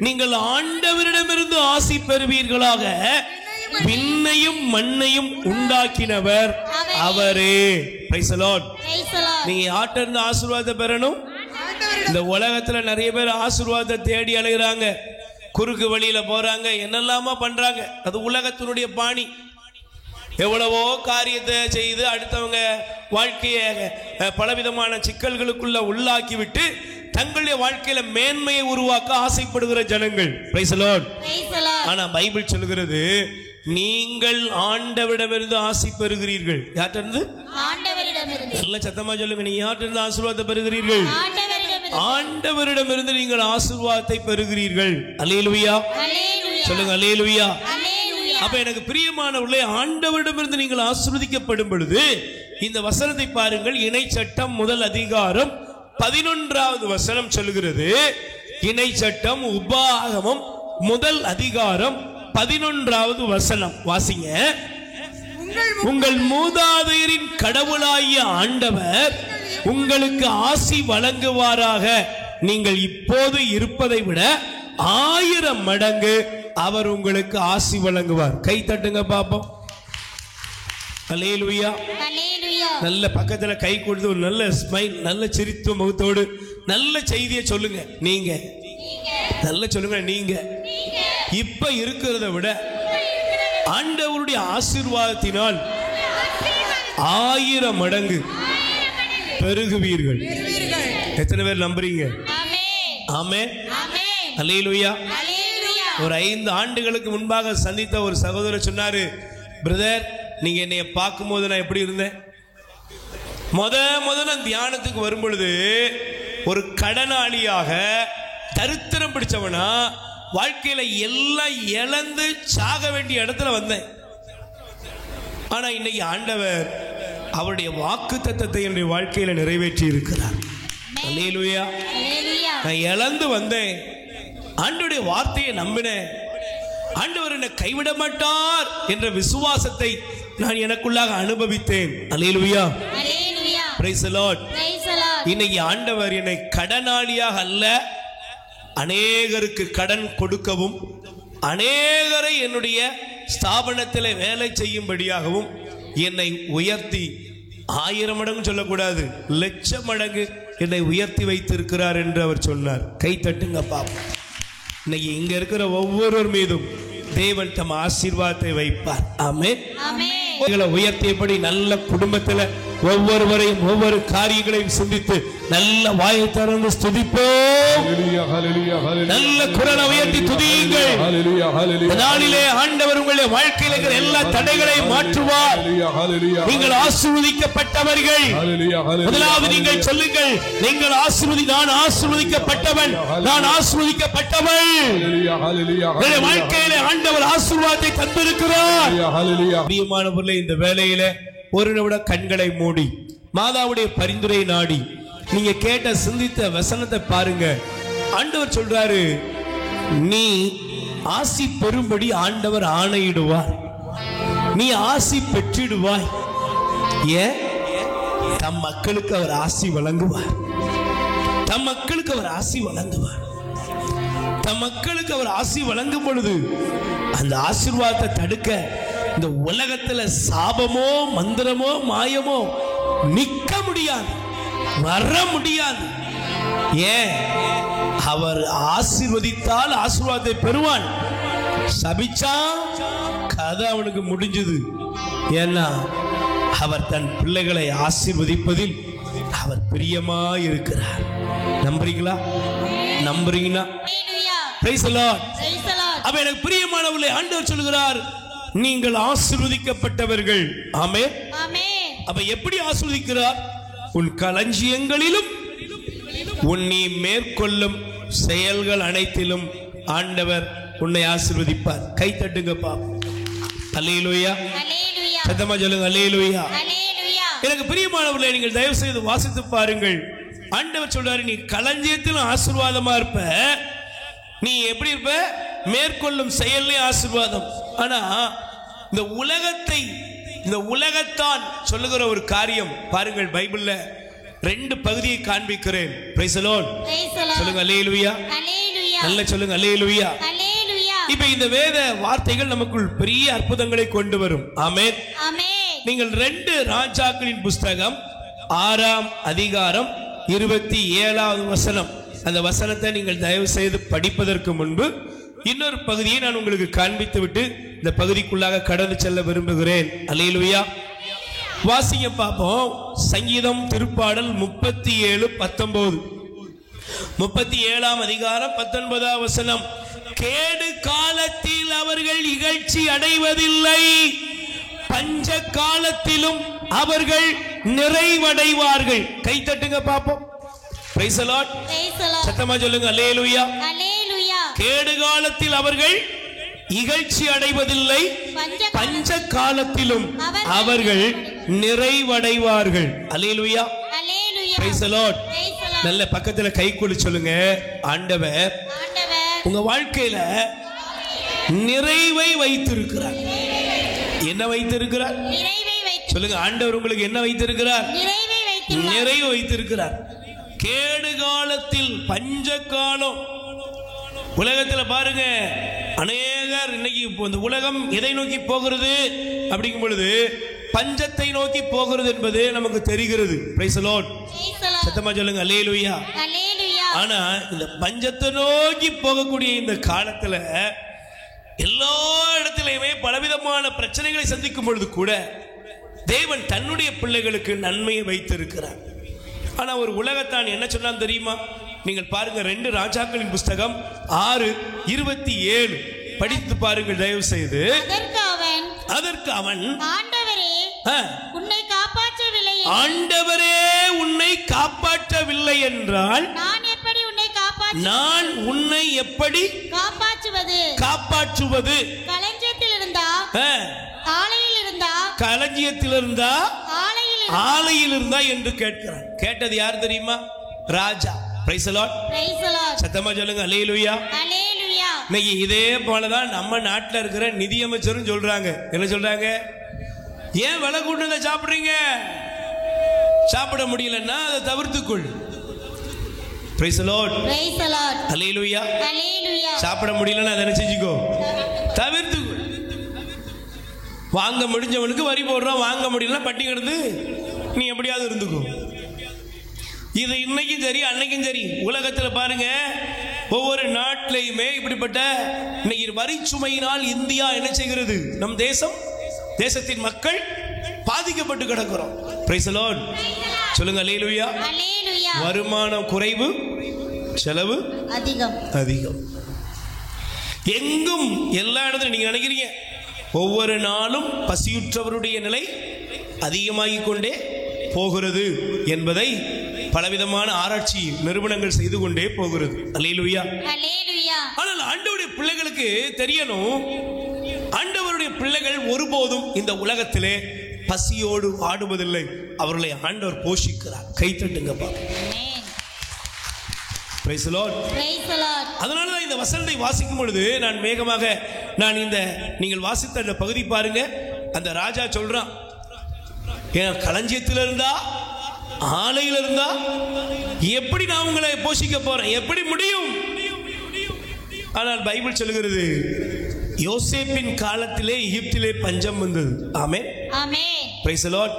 நீங்கள் ஆண்டவரிடமிருந்து ஆசி பெறுவீர்களாக, விண்ணையும் மண்ணையும் உண்டாக்கினவர் அவரே. Price the Lord. நீங்க யார்ட்ட இருந்து ஆசீர்வாதத்தை பெறணும்? இந்த உலகத்துல நிறைய பேர் ஆசீர்வாதத்தை தேடி அலைகிறாங்க, குறுக்கு வழியில போறாங்க, என்னெல்லாமா பண்றாங்க. அது உலகத்தினுடைய பாணி. எவ்வளவோ காரியத்தை செய்து அடுத்தவங்க வாழ்க்கையை பலவிதமான சிக்கல்களுக்குள்ள உள்ளாக்கி விட்டு தங்களுடைய வாழ்க்கையில மேன்மையை உருவாக்க ஆசைப்படுகிற ஜனங்கள். Price the Lord. ஆனா பைபிள் சொல்லுகிறது, நீங்கள் ஆண்டவரிடமிருந்து ஆசி பெறுகிறீர்கள். யார்ட்ட இருந்து? ஆண்டவரிடமிருந்து. நல்ல சத்தமா சொல்லுங்க, நீங்க யார்ட்ட இருந்து ஆசீர்வாதத்தை பெறுகிறீர்கள்? ஆண்டவரிடமிருந்து நீங்கள் ஆசீர்வாதத்தை பெறுகிறீர்கள். அல்லேலூயா, சொல்லுங்க அல்லேலூயா. அப்ப எனக்கு பிரியமானவர்களே, ஆண்டவரிடமிருந்து நீங்கள் ஆசீர்வதிக்கப்படும் பொழுது இந்த வசனத்தை பாருங்கள். இணை சட்டம் முதல் அதிகாரம் 11வது வசனம் சொல்லுகிறது. இணை சட்டம் உபாகமம் முதல் அதிகாரம் 11வது வசனம் வாசிங்க. உங்கள் மூதாதையரின் கடவுளாகிய ஆண்டவர் உங்களுக்கு ஆசி வழங்குவாராக. நீங்கள் இப்போது இருப்பதை விட 1000 மடங்கு அவர் உங்களுக்கு ஆசி வழங்குவார். கை தட்டுங்க பாப்போம். அல்லேலூயா. நல்ல பக்கத்துல கை கொடுத்து ஒரு நல்ல ஸ்மைல், நல்ல சிரித்த முகத்தோடு நல்ல செய்தியை சொல்லுங்க. நீங்க நல்ல சொல்லுங்க. நீங்க இப்ப இருக்கிறத விட ஆண்டவருடைய ஆசீர்வாதத்தினால் 1000 மடங்கு பெருகுவீர்கள். எத்தனை பேர் நம்புறீங்க? ஆமென். அல்லேலூயா. ஒரு 5 ஆண்டுகளுக்கு முன்பாக சந்தித்த ஒரு சகோதரர் சொன்னாரு, பிரதர் நீங்க என்னைய பார்க்கும் போது நான் எப்படி இருந்தேன்? முதல் தியானத்துக்கு வரும் பொழுது ஒரு கடனாளியாக தரித்திரம் பிடிச்சவனா வாழ்க்கையில எல்லாம் இழந்து சாக வேண்டிய இடத்துல வந்தேன். ஆனா இன்னைக்கு ஆண்டவர் அவருடைய வாக்கு தத்தத்தை என்னுடைய வாழ்க்கையில நிறைவேற்றி இருக்கிறார். அல்லேலூயா. நான் இழந்து வந்தேன், ஆண்டவருடைய வார்த்தையை நம்பினேன், ஆண்டவர் என்னை கைவிட மாட்டார் என்ற விசுவாசத்தை நான் எனக்குள்ளாக அனுபவித்தேன். அல்லேலூயா, பிரைஸ் தி லார்ட். இன்னைக்கு ஆண்டவர் என்னை கடனாளியாக அல்ல, அநேகருக்கு கடன் கொடுக்கவும் அநேகரை என்னுடைய ஸ்தாபனத்தில் வேலை செய்யும்படியாகவும் என்னை உயர்த்தி 1000 மடங்கு சொல்லக்கூடாது, 1,00,000 மடங்கு என்னை உயர்த்தி வைத்திருக்கிறார் என்று அவர் சொன்னார். கை தட்டுங்க பாப்போம். இன்னைக்கு இங்க இருக்கிற ஒவ்வொருவர் மீதும் தேவன் தம் ஆசீர்வாதத்தை வைப்பார். ஆமென். உயர்த்தியபடி நல்ல குடும்பத்தில் ஒவ்வொருவரையும் ஒவ்வொரு காரியங்களையும் சிந்தித்து நல்ல வாயை திறந்து ஸ்துதிப்போம். நல்ல குரலை உயர்த்தி துதியுங்கள். நாளிலே ஆண்டவர் உங்களுடைய வாழ்க்கையில் இருக்கிற எல்லா தடைகளையும் மாற்றுவார். நீங்கள் ஆசீர்வதிக்கப்பட்டவர்கள். முதலாவது நீங்கள் சொல்லுங்கள், நீங்கள் நான் ஆசீர்வதிக்கப்பட்டவன், நான் ஆசீர்வதிக்கப்பட்டவள். வாழ்க்கையிலே ஆண்டவர் ஆசீர்வாதத்தை தந்திருக்கிறார். பிரியமானவர்களே, இந்த வேளையில ஒரு நிமிடம் கண்களை மூடி மாதாவுடைய பரிந்துரை நாடி நீங்க கேட்ட சிந்தித்த வசனத்தை பாருங்க. ஆண்டவர் சொல்றாரு, நீ ஆசி பெறும்படி ஆண்டவர் ஆணையிடுவார், நீ ஆசி பெற்றிடுவாய். ஏன்? தம் மக்களுக்கு அவர் ஆசி வழங்குவார். தம் மக்களுக்கு அவர் ஆசி வழங்குவார். தம் மக்களுக்கு அவர் ஆசி வழங்கும் பொழுது அந்த ஆசீர்வாதத்தை தடுக்க இந்த உலகத்துல சாபமோ மந்திரமோ மாயமோ நிக்க முடியாது, வர முடியாது. ஏன்? அவர் ஆசீர்வதித்தால் ஆசீர்வாதத்தை பெறுவான், சபிச்சா கதை அவனுக்கு முடிஞ்சது. ஏன்னா அவர் தன் பிள்ளைகளை ஆசீர்வதிப்பதில் அவர் பிரியமா இருக்கிறார். நம்புறீங்களா? நம்புறீங்களா? Price the Lord. அப்ப எனக்கு பிரியமானவர்களே, ஆண்டவர் சொல்கிறார், நீங்கள் ஆசீர்வதிக்கப்பட்டவர்கள். ஆமென். அப்ப எப்படி ஆசீர்வதிக்கிறார்? உன் களஞ்சியங்களிலும் உன் நீ மேற்கொள்ளும் செயல்கள் அனைத்திலும் ஆண்டவர் உன்னை ஆசீர்வதிப்பார். கை தட்டுங்கப்பா. அல்லேலூயா. சத்தமா சொல்லுங்க, அல்லேலூயா. எனக்கு பிரியமானவர்களே, நீங்கள் தயவு செய்து வாசித்து பாருங்கள். ஆண்டவர் சொல்றாரு, நீ களஞ்சியத்திலும் ஆசீர்வாதமா இருப்ப. நீ எப்படி இருப்ப? மேற்கொள்ளும் செயல்லே ஆசீர்வாதம். ஆனா இந்த உலகத்தான் சொல்லுகிற ஒரு காரியம் பாருங்கள். பைபிள்ல 2 பகுதியை காண்பிக்கிறேன். Price the Lord. சொல்லுங்க அல்லேலூயா. நல்ல சொல்லுங்க அல்லேலூயா. இப்ப இந்த வேத வார்த்தைகள் நமக்குள் பெரிய அற்புதங்களை கொண்டு வரும். ஆமென். நீங்கள் 2 ராஜாக்களின் புஸ்தகம் 6ஆம் அதிகாரம் 27வது வசனம், அந்த வசனத்தை நீங்கள் தயவு செய்து படிப்பதற்கு முன்பு இன்னொரு பகுதியை நான் உங்களுக்கு காண்பித்து விட்டு இந்த பகுதிக்குள்ளாக கடந்து செல்ல விரும்புகிறேன். அல்லேலூயா. வாசிங்க பாப்போம். சங்கீதம் திருப்பாடல் 37:19, 37ஆம் அதிகாரம் 19ஆம் வசனம். கேடு காலத்தில் அவர்கள் இகழ்ச்சி அடைவதில்லை, பஞ்ச காலத்திலும் அவர்கள் நிறைவடைவார்கள். கை தட்டுங்க பாப்போம். Price the Lord. சத்தமா சொல்லுங்க அல்லேலூயா. கேடு காலத்தில் அவர்கள் இகழ்ச்சி அடைவதில்லை, பஞ்ச காலத்திலும் அவர்கள் நிறைவடைவார்கள். அல்லேலூயா. Praise the Lord. நல்ல பக்கத்துல கை கொடு சொல்லுங்க, ஆண்டவர் உங்க வாழ்க்கையில நிறைவை வைத்திருக்கிறார். என்ன வைத்திருக்கிறார்? சொல்லுங்க, ஆண்டவர் உங்களுக்கு என்ன வைத்திருக்கிறார்? நிறைவு வைத்திருக்கிறார். கேடு காலத்தில், பஞ்ச காலம். உலகத்துல பாருங்க, அநேகர் இன்னைக்கு இந்த உலகம் எதை நோக்கி போகிறது அப்படிங்கும் பொழுது பஞ்சத்தை நோக்கி போகிறது என்பது நமக்கு தெரிகிறது. Price the Lord. சத்தமா சொல்லுங்க அல்லேலூயா. ஆனா இந்த பஞ்சத்தை நோக்கி போகக்கூடிய இந்த காலத்துல எல்லா இடத்திலுமே பலவிதமான பிரச்சனைகளை சந்திக்கும் பொழுது கூட தேவன் தன்னுடைய பிள்ளைகளுக்கு நன்மையை வைத்திருக்கிறார். ஆனா ஒரு உலகத்தான் என்ன சொன்னான் தெரியுமா? நீங்கள் பாருங்க, 2 ராஜாக்களின் புஸ்தகம் 6:27 படித்து பாருங்கள் தயவு செய்து. அதற்கு அவன் ஆண்டவரே உன்னை காப்பாற்றவில்லை என்றால் நான் உன்னை எப்படி காப்பாற்றுவது? களஞ்சியத்தில் இருந்தா ஆலையில் இருந்தா என்று கேட்கிறான். கேட்டது யார் தெரியுமா? ராஜா. Praise the Lord. சத்தமா சொல்லுங்க அல்லேலூயா. இன்னைக்கு இதே போலதான் நம்ம நாட்டில் இருக்கிற நிதியமைச்சரும் சொல்றாங்க. என்ன சொல்றாங்க? ஏன் விலை கூட்டுனதை சாப்பிடுறீங்க? சாப்பிட முடியலன்னா அதை தவிர்த்துக்கொள். Price the Lord. அல்லேலூயா. சாப்பிட முடியலன்னா அதை என்ன செஞ்சுக்கோ? தவிர்த்துக்கொள். வாங்க முடிஞ்சவனுக்கு வரி போடுறோம், வாங்க முடியல பட்டி கிடந்து நீ எப்படியாவது இருந்துக்கோ. இது இன்னைக்கும் சரி அன்னைக்கும் சரி. உலகத்தில் பாருங்க, ஒவ்வொரு நாட்டிலையுமே இப்படிப்பட்ட இன்னைக்கு வரி சுமையினால் இந்தியா என்ன செய்கிறது? நம் தேசத்தின் மக்கள் பாதிக்கப்பட்டு கிடக்கிறோம். Price the Lord. சொல்லுங்க அல்லேலூயா. வருமானம் குறைவு, செலவு அதிகம். எங்கும் எல்லா இடத்துல நீங்க நினைக்கிறீங்க ஒவ்வொரு நாளும் பசியுற்றவருடைய நிலை அதிகமாகிக் கொண்டே போகிறது என்பதை பலவிதமான ஆராய்ச்சி நிறுவனங்கள் செய்து கொண்டே போகிறது. அல்லேலூயா. ஆனால் ஆண்டவருடைய பிள்ளைகளுக்கு தெரியணும், ஆண்டவருடைய பிள்ளைகள் ஒருபோதும் இந்த உலகத்திலே பசியோடு ஆடுவதில்லை. அவர்களை ஆண்டவர் போஷிக்கிறார். கை தட்டுங்கப்பா. Price the Lord. அதனால தான் இந்த வசனத்தை வாசிக்கும் பொழுது நான் வேகமாக நீங்கள் வாசித்த அந்த பகுதி பாருங்க. அந்த ராஜா சொல்றான், என் களஞ்சியத்தில் இருந்தா ஆலையில் இருந்தா எப்படி நான் உங்களை போஷிக்க போறேன், எப்படி முடியும்? ஆனால் பைபிள் சொல்லுகிறது யோசேப்பின் காலத்திலே எகிப்திலே பஞ்சம் வந்தது. ஆமென். Praise the Lord.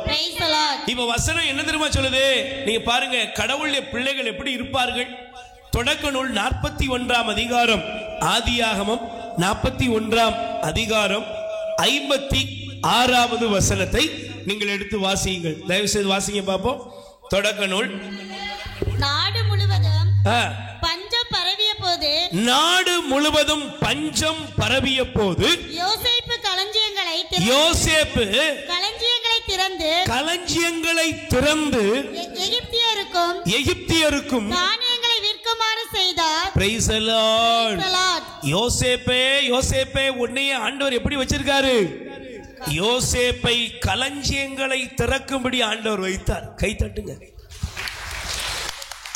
இப்ப வசனம் என்ன தெரியுமா சொல்லுது? நீங்க பாருங்க, கடவுளுடைய பிள்ளைகள் எப்படி இருப்பார்கள். தொடக்க நூல் 41 அதிகாரம், ஆதியாகமம் 41 அதிகாரம் 56 வசனத்தை நீங்கள் எடுத்து வாசியுங்கள். தயவு செய்து வாசிங்க பாப்போம். தொடக்க நூல். நாடு முழுவதும் பஞ்சம் பரவிய போது, நாடு முழுவதும் பஞ்சம் பரவிய போது யோசேப்பு களஞ்சியங்களை திறந்து எகிப்தியருக்கும் தானியங்களை விற்குமாறு செய்தார். Price the Lord. யோசேப்பே உன்னையே ஆண்டவர் எப்படி வச்சிருக்காரு? யோசேப்பை களஞ்சியங்களை திறக்கும்படி ஆண்டவர் வைத்தார். கை தட்டுங்க.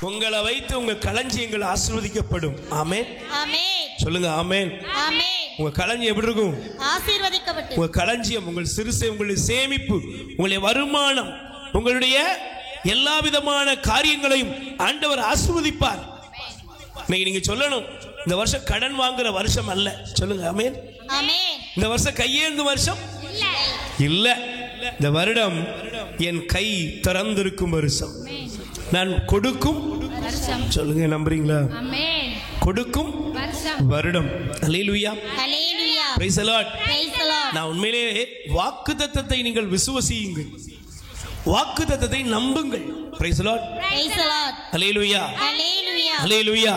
உங்களை வைத்து உங்க களஞ்சியங்கள் ஆசீர்வதிக்கப்படும். ஆமென். சொல்லுங்க ஆமென். உங்க களஞ்சியம் எப்படி இருக்கும்? ஆசீர்வதிக்கப்பட்டு. உங்க களஞ்சியம், உங்கள் சிறுசை, உங்களுடைய சேமிப்பு, உங்களுடைய வருமானம், உங்களுடைய எல்லா விதமான காரியங்களையும் ஆண்டவர் ஆசீர்வதிப்பார். நீங்க சொல்லணும், இந்த வருஷம் கடன் வாங்குற வருஷம் அல்ல. சொல்லுங்க ஆமென். இந்த வருஷம் கையேந்து வருஷம் இல்ல. இந்த வருடம் என் கை திறந்திருக்கும் வருஷம். நான் கொடுக்கும். சொல்லுங்க, நம்புறீங்களா? கொடுக்கும் வருடம். அல்லேலூயா. Praise the Lord. நான் உண்மையிலேயே வாக்குத்தத்தத்தை நீங்கள் விசுவசியுங்கள், வாக்குத்தத்தத்தை நம்புங்கள். Praise the Lord. Hallelujah. Hallelujah.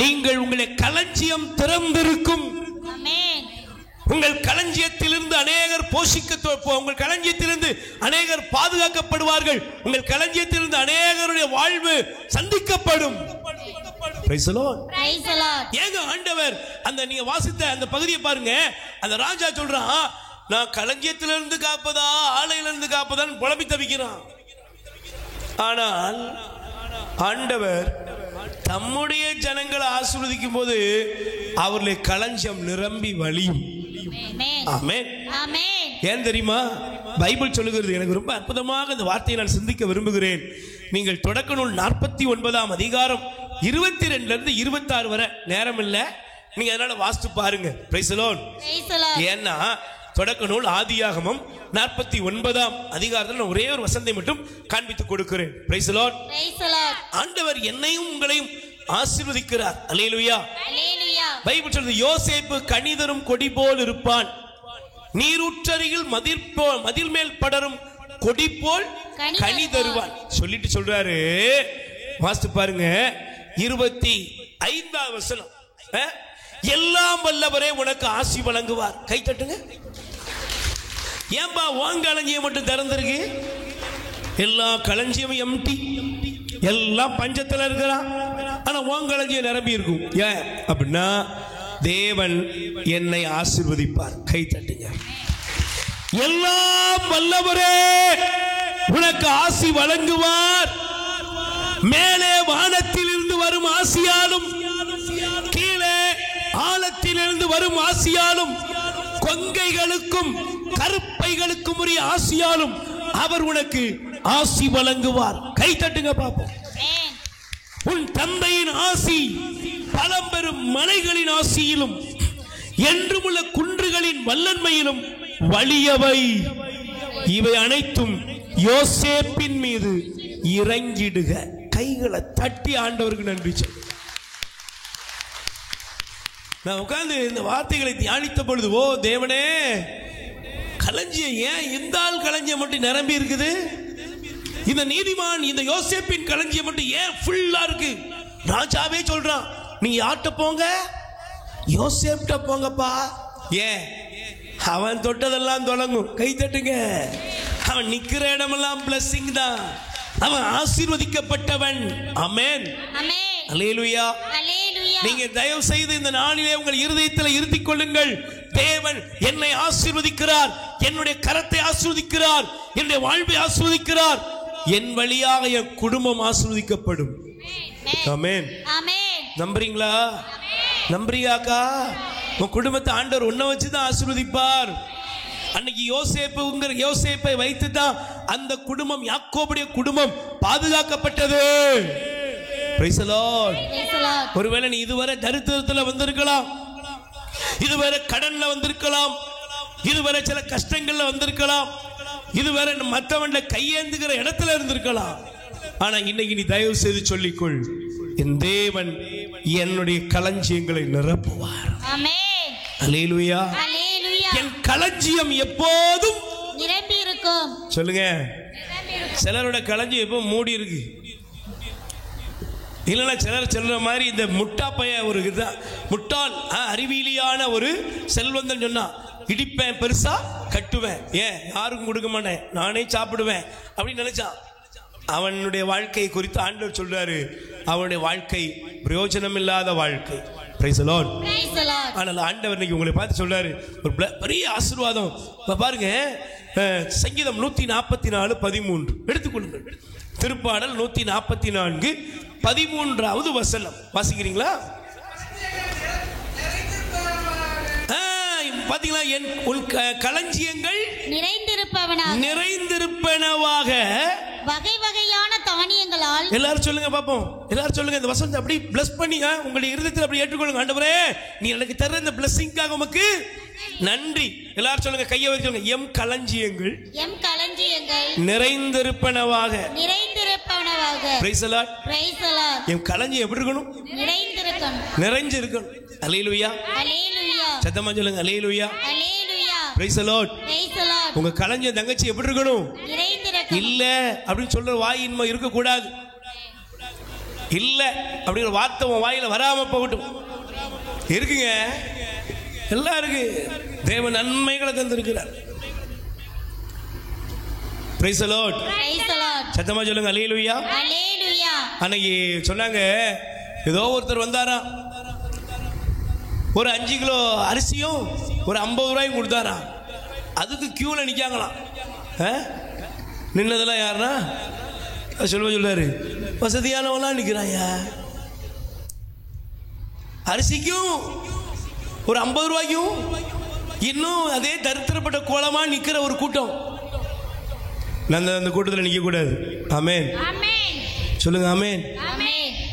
நீங்கள் உங்களுடைய களஞ்சியம் திறந்திருக்கும். உங்கள் களஞ்சியத்திலிருந்து அநேகர் உங்கள் களஞ்சியத்திலிருந்து அநேகர் பாதுகாக்கப்படுவார்கள். உங்கள் களஞ்சியத்திலிருந்து அநேகருடைய வாழ்வு சந்திக்கப்படும். Price the Lord. ஏங்க ஆண்டவர் அந்த நீங்க வாசித்த அந்த பகுதியை பாருங்க. அந்த ராஜா சொல்றான், நான் களஞ்சியத்திலிருந்து காப்பதா ஆலையிலிருந்து காப்பதான்னு புலம்பி தவிக்கிறான். ஆனால் ஆண்டவர் தம்முடைய ஜனங்களை ஆசீர்வதிக்கும் போது அவர்களுடைய களஞ்சியம் நிரம்பி வழியும். ஆமென். ஏன் தெரியுமா? பைபிள் சொல்லுகிறது, எனக்கு ரொம்ப அற்புதமாக இந்த வார்த்தையை நான் சிந்திக்க விரும்புகிறேன். நீங்கள் தொடக்க நூல் 49 அதிகாரம் 22 26 வரை நேரம் இல்ல, நீங்க அதனால வாசித்து பாருங்க. Price the Lord. ஏன்னா தொடக்க நூல் ஆதியாகமம் 49 அதிகாரத்தில் ஒரே ஒரு வசனத்தை மட்டும் காண்பித்து கொடுக்கிறேன். Price the Lord. ஆண்டவர் என்னையும் உங்களையும் ஆசீர்வதிக்கிறார். அல்லேலூயா. பைபிள் சொல்லுது, யோசேப்பு கனிதரும் கொடி போல் இருப்பான், நீரூற்றருகில் மதில் மேல் படரும் கொடி போல் கனி தருவான். சொல்லிட்டு சொல்றாரு, வாசித்து பாருங்க 25 வசனம். எல்லாம் வல்லவரே உனக்கு ஆசி வழங்குவார். கை தட்டுங்க. ஏன்பா உன் களஞ்சியம் மட்டும் திறந்திருக்கு? எல்லா களஞ்சியம் எம்டி, எல்லாம் பஞ்சத்தில் இருக்கிறான். ஆனா உன் களஞ்சியம் நிரம்பி இருக்கும். ஏன் அப்படின்னா தேவன் என்னை ஆசீர்வதிப்பார். கை தட்டுங்க. எல்லாம் வல்லவரே உனக்கு ஆசி வழங்குவார். மேலே வானத்தில் இருந்து வரும் ஆசியாலும் கீழே ஆழத்தில் இருந்து வரும் ஆசியாலும் கொங்கைகளுக்கும் கருப்பைகளுக்கும் உரிய ஆசியாலும் அவர் உனக்கு ஆசி வழங்குவார். கை தட்டுங்க பாப்போம். உன் தந்தையின் ஆசி பழம்பெரும் மலைகளின் ஆசியிலும் என்றும் உள்ள குன்றுகளின் வல்லன்மையிலும் வலியவை. இவை அனைத்தும் யோசேப்பின் மீது இறங்கிடுக. கைகளை தட்டி ஆண்டவருக்கு நன்றி சொல். நான் உட்கார்ந்து இந்த வார்த்தைகளை தியானித்த பொழுது, ஓ தேவனே, களஞ்சியம் ஏன் இந்த ஆள் களஞ்சியம் மட்டும் நிரம்பி இருக்குது? இந்த நீதிமான் இந்த யோசேப்பின் களஞ்சியம் மட்டும் ஏன் ஃபுல்லா இருக்கு? ராஜாவே சொல்றான், நீ யார்கிட்ட போங்க? யோசேப்ட்ட போங்கப்பா. ஏன்? அவன் தொட்டதெல்லாம் தொடங்கும். கை தட்டுங்க. அவன் நிக்கிற இடமெல்லாம் பிளஸிங் தான். அவன் ஆசீர்வதிக்கப்பட்டவன். ஆமென். அல்லேலூயா. நீங்க தயவு செய்து இந்த நாளிலே உங்கள் இருதயத்தில் இருத்திக் கொள்ளுங்கள். தேவன் என்னை ஆசீர்வதிக்கிறார், என்னுடைய கரத்தை ஆசீர்வதிக்கிறார், என்னுடைய வாழ்வை ஆசீர்வதிக்கிறார், என் வழியாக என் குடும்பம் ஆசீர்வதிக்கப்படும். ஆமென். நம்புறீங்களா? நம்புறியாக்கா? உன் குடும்பத்தை ஆண்டவர் உன்னை வச்சுதான் ஆசீர்வதிப்பார். அன்னைக்கு யோசேப்பை வைத்து தான் அந்த குடும்பம், யாக்கோபுடைய குடும்பம் பாதுகாக்கப்பட்டது. Praise the Lord. ஒருவேளை நீ இதுவரை தரித்திரத்தில் வந்திருக்கலாம், இதுவரை கடன்ல வந்திருக்கலாம், இதுவரை சில கஷ்டங்கள்ல வந்திருக்கலாம், இதுவரை மற்றவன்ல கையேந்துகிற இடத்துல இருந்திருக்கலாம். ஆனா இன்னைக்கு நீ தயவு செய்து சொல்லிக்கொள், என் தேவன் என்னுடைய களஞ்சியங்களை நிரப்புவார். அல்லேலூயா. என் களஞ்சியம் எப்போதும் நிரம்பி இருக்கும். சொல்லுங்க. சிலரோட களஞ்சியம் எப்போ மூடி இருக்கு. இல்லைன்னா சிலர் சொல்ற மாதிரி இந்த முட்டாப்பைய ஒரு முட்டாள் அறிவியலியான ஒரு செல்வந்தன் சொன்னா, இடிப்பேன் பெருசா கட்டுவேன், ஏன் யாருக்கும் கொடுக்க மாட்டேன், நானே சாப்பிடுவேன் அப்படின்னு நினைச்சான். அவனுடைய வாழ்க்கை குறித்து ஆண்டவர் சொல்றாரு, அவனுடைய வாழ்க்கை பிரயோஜனம் இல்லாத வாழ்க்கை. Praise the Lord. ஆனால் ஆண்டவர் இன்னைக்கு உங்களை பார்த்து சொல்றாரு ஒரு பெரிய ஆசீர்வாதம். பாருங்க, சங்கீதம் 144:13 எடுத்துக்கொள்ளுங்கள். திருப்பாடல் 144:13 வசனம் வாசிக்கிறீங்களா? பாத்தீங்களா? உன் களஞ்சியங்கள் நிறைந்திருப்பனவாக வகை வகையான தானியங்களால். எல்லாரும் சொல்லுங்க பாப்போம். எல்லாரும் சொல்லுங்க. இந்த வசனத்தை அப்படி பிளஸ் பண்ணி உங்களுடைய இருதயத்தில் அப்படி ஏற்றுக்கொள்ளுங்க. ஆண்டவரே, நீ எனக்கு தர இந்த பிளஸிங்காக உமக்கு நன்றி. எல்லாரும் சொல்லுங்க, கையை வச்சு சொல்லுங்க. எம் களஞ்சியங்கள் நிறைந்திருப்பனவாக. Praise the Lord. எம் களஞ்சியம் எப்படி இருக்கணும்? நிறைஞ்சிருக்கணும். அல்லேலூயா. சத்தமா சொல்லுங்க, அல்லேலூயா. Praise the Lord. உங்க களஞ்சியம் தங்கச்சி எப்படி இருக்கணும்? இல்ல அப்படின்னு சொல்ற வாயின்மை இருக்க கூடாது. இல்ல அப்படிங்கிற வார்த்தை உன் வாயில வராம போகட்டும். இருக்குங்க, எல்லாம் இருக்கு. தேவன் நன்மைகளை தந்திருக்கிறார். Praise the Lord. சத்தமா சொல்லுங்க, அல்லேலூயா. அன்னைக்கு சொன்னாங்க, ஏதோ ஒருத்தர் வந்தாரா, ஒரு 5 கிலோ அரிசியும் ஒரு 50 ரூபாயும் கொடுத்தாரா. அதுக்கு கியூல நிக்காங்களாம். நின்னதெல்லாம் யாருன்னா சொல்றாரு, வசதியானவெல்லாம் நிக்கிறாயா. அரிசிக்கும் ஒரு 50 ரூபாய்க்கும் இன்னும் அதே தரித்திரப்பட்ட கோலமா நிக்கிற ஒரு கூட்டம். அந்த கூட்டத்தில் நிக்க கூடாது. ஆமென் சொல்லுங்க. ஆமென்.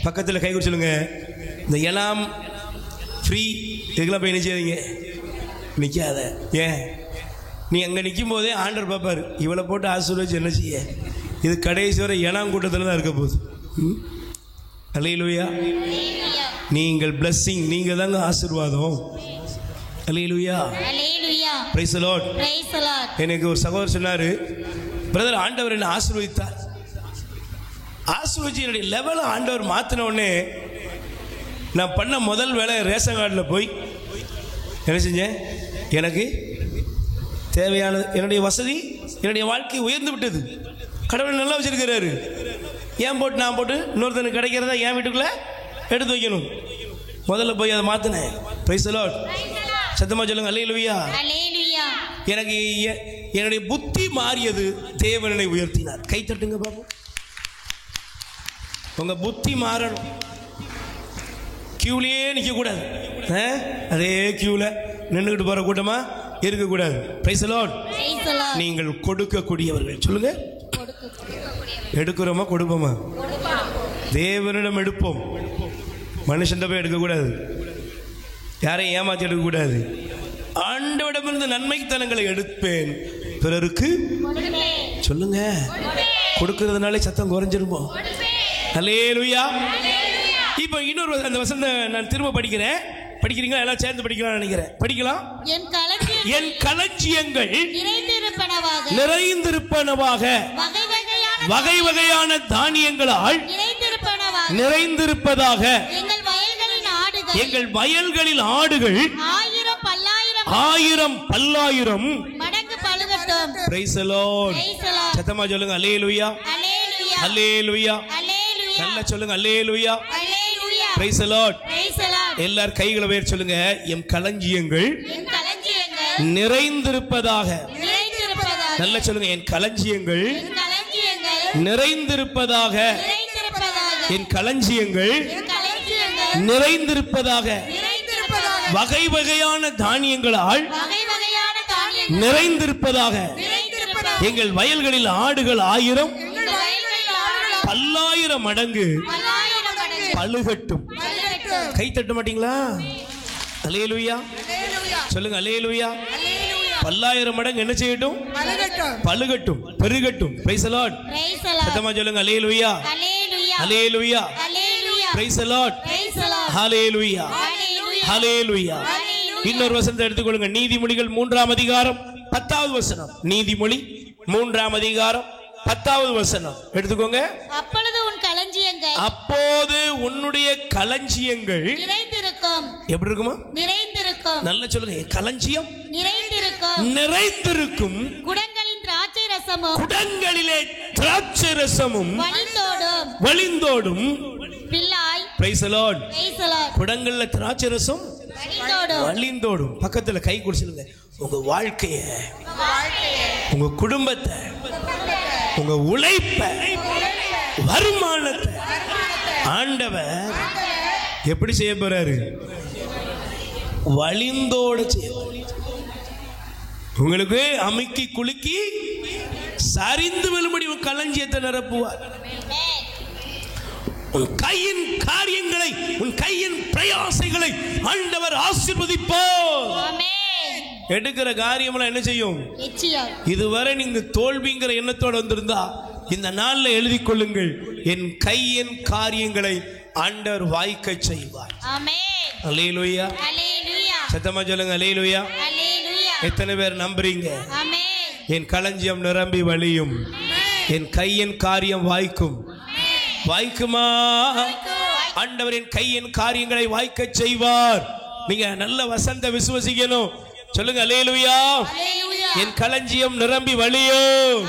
பக்கத்தில் கை கொடுத்து சொல்லுங்க, இந்த எல்லாம் ஃப்ரீ இதுக்கெல்லாம் போய் நினைச்சாதீங்க, நிற்காத. ஏன்? நீ அங்கே நிற்கும் போதே ஆண்டவர் பார்ப்பார், இவளை போட்டு ஆசீர்வதிச்சு என்ன செய்ய, இது கடைசி வரை ஏனாம் கூட்டத்தில் தான் இருக்க போகுது. அல்லேலூயா. நீங்கள் பிளஸ்ஸிங், நீங்கள் தாங்க ஆசீர்வாதம். அல்லேலூயா. Praise the Lord. எனக்கு ஒரு சகோதரர் சொன்னார், பிரதர், ஆண்டவர் என்னை ஆசீர்வதித்தார். ஆசீர்வதிச்சு என்னுடைய லெவலை ஆண்டவர் மாற்றின உடனே நான் பண்ண முதல் வேலை ரேஷன் கார்டில் போய் என்ன செஞ்சேன், எனக்கு தேவையானது, என்னுடைய வசதி, என்னுடைய வாழ்க்கை உயர்ந்து விட்டது. கடவுள் நல்லா வச்சிருக்கிறாரு. ஏன் போட்டு நான் போட்டு இன்னொருத்தனுக்கு கிடைக்கிறதா என் வீட்டுக்குள்ள எடுத்து வைக்கணும்? முதல்ல போய் அதை மாற்றினேன். Price the Lord. சத்தமா சொல்லுங்க, அல்லேலூயா. எனக்கு என்னுடைய புத்தி மாறியது, தேவனை உயர்த்தினார். கை தட்டுங்க பாப்போம். உங்க புத்தி மாறணும். கியூலேயே நிற்க கூடாது. அதே கியூல நின்றுகிட்டு போற கூட்டமா இருக்கக்கூடாது. Price the Lord. நீங்கள் கொடுக்கக்கூடியவர்கள். சொல்லுங்க, எடுக்கிறோமா கொடுப்போமா? தேவனிடம் எடுப்போம். மனுஷன் போய் எடுக்கக்கூடாது, யாரையும் ஏமாற்றி எடுக்கக்கூடாது. ஆண்டவரிடமிருந்து நன்மைத்தனங்களை எடுப்பேன், பிறருக்கு சொல்லுங்க. கொடுக்கிறதுனாலே சத்தம் குறைஞ்சிருமோ? அல்லேலூயா. இப்போ இன்னொரு அந்த வசனத்தை நான் திரும்ப படிக்கிறேன். படிக்கிறீங்களா? எல்லாம் சேர்ந்து படிக்கலாம் நினைக்கிறேன். படிக்கலாம். என் களஞ்சியங்கள் நிறைந்திருப்பனவாக வகை வகையான தானியங்களால் நிறைந்திருப்பதாக எங்கள் வயல்களில் ஆடுகள் 1000 பல்லாயிரம் மடங்கு பலுகட்டும். Price the Lord. சத்தமா சொல்லுங்க அல்லேலூயா, அல்லேலூயா. நல்லா சொல்லுங்க அல்லேலூயா, பிரைஸ் தி லார்ட். எல்லாரும் கைகளை உயர்த்தி சொல்லுங்க, எம் களஞ்சியங்கள் நிறைந்திருப்பதாக. நல்லா சொல்லுங்க, என் களஞ்சியங்கள் நிறைந்திருப்பதாக. என் களஞ்சியங்கள் நிறைந்திருப்பதாக வகை வகையான தானியங்களால் நிறைந்திருப்பதாக எங்கள் வயல்களில் ஆடுகள் 1000 பல்லாயிரம் மடங்கு பலுகட்டும். கை தட்ட மாட்டீங்களா? அல்லேலூயா சொல்லுங்க, அல்லேலூயா. 1000 மடங்கு என்ன செய்யட்டும்? பலுகட்டும், பெருகட்டும். Price the Lord. சத்தமா சொல்லுங்க hallelujah, hallelujah. Praise the Lord, ஹalleluya, ஹalleluya. இன்னொரு வசனத்தை எடுத்துக்கொள்ளுங்க. நீதிமொழிகள் 3ஆம் அதிகாரம் 10வது வசனம். நீதிமொழி 3ஆம் அதிகாரம் 10வது வசனம் எடுத்துக்கோங்க. அப்போது உன்னுடைய களஞ்சியங்கள் நிறைந்திருக்கும். எப்படி இருக்குமா? நிறைந்திருக்கும். நல்லா சொல்லுங்க, களஞ்சியம் நிறைந்திருக்கும். குடங்களின் திராட்சை ரசமும், குடங்களிலே திராட்சை ரசமும் வழிந்தோடும். பிள்ளாய், பிரைஸ் தி லார்ட். குடங்கள்ல திராட்சை ரசம் வழிந்தோடும். பக்கத்துல கை குடிச்சுங்க. உங்க வாழ்க்கைய, உங்க குடும்பத்தை, உங்க உழைப்ப, வருமானத்தை ஆண்டவர் எப்படி செய்ய போறாரு? வழிந்தோட செய்ய. உங்களுக்கு அமுக்கி குலுக்கி சரிந்து விழும்படி உன் களஞ்சியத்தை நிரப்புவார். உன் கையின் காரியங்களை, உன் கையின் பிரயாசங்களை ஆண்டவர் ஆசீர்வதிப்பார். எடுக்கிற காரியம்லாம் என்ன செய்யும்? இதுவரை நீங்க தோல்விங்கிற எண்ணத்தோட வந்திருந்தா இந்த நாள்ல எழுதி கொள்ளுங்கள், என் கையின் காரியங்களை ஆண்டவர் வாய்க்க செய்வார். அல்லேலூயா. சத்தமா சொல்லுங்க அல்லேலூயா. எத்தனை பேர் நம்புறீங்க? என் களஞ்சியம் நிரம்பி வழியும், என் கையின் காரியம் வாய்க்கும். வாய்க்குமா? ஆண்டவர் என் கையின் காரியங்களை வாய்க்க செய்வார். நீங்க நல்ல வசந்த விசுவசிக்கணும். சொல்லுங்க அல்லேலூயா. என் களஞ்சியம் நிரம்பி வழியும்,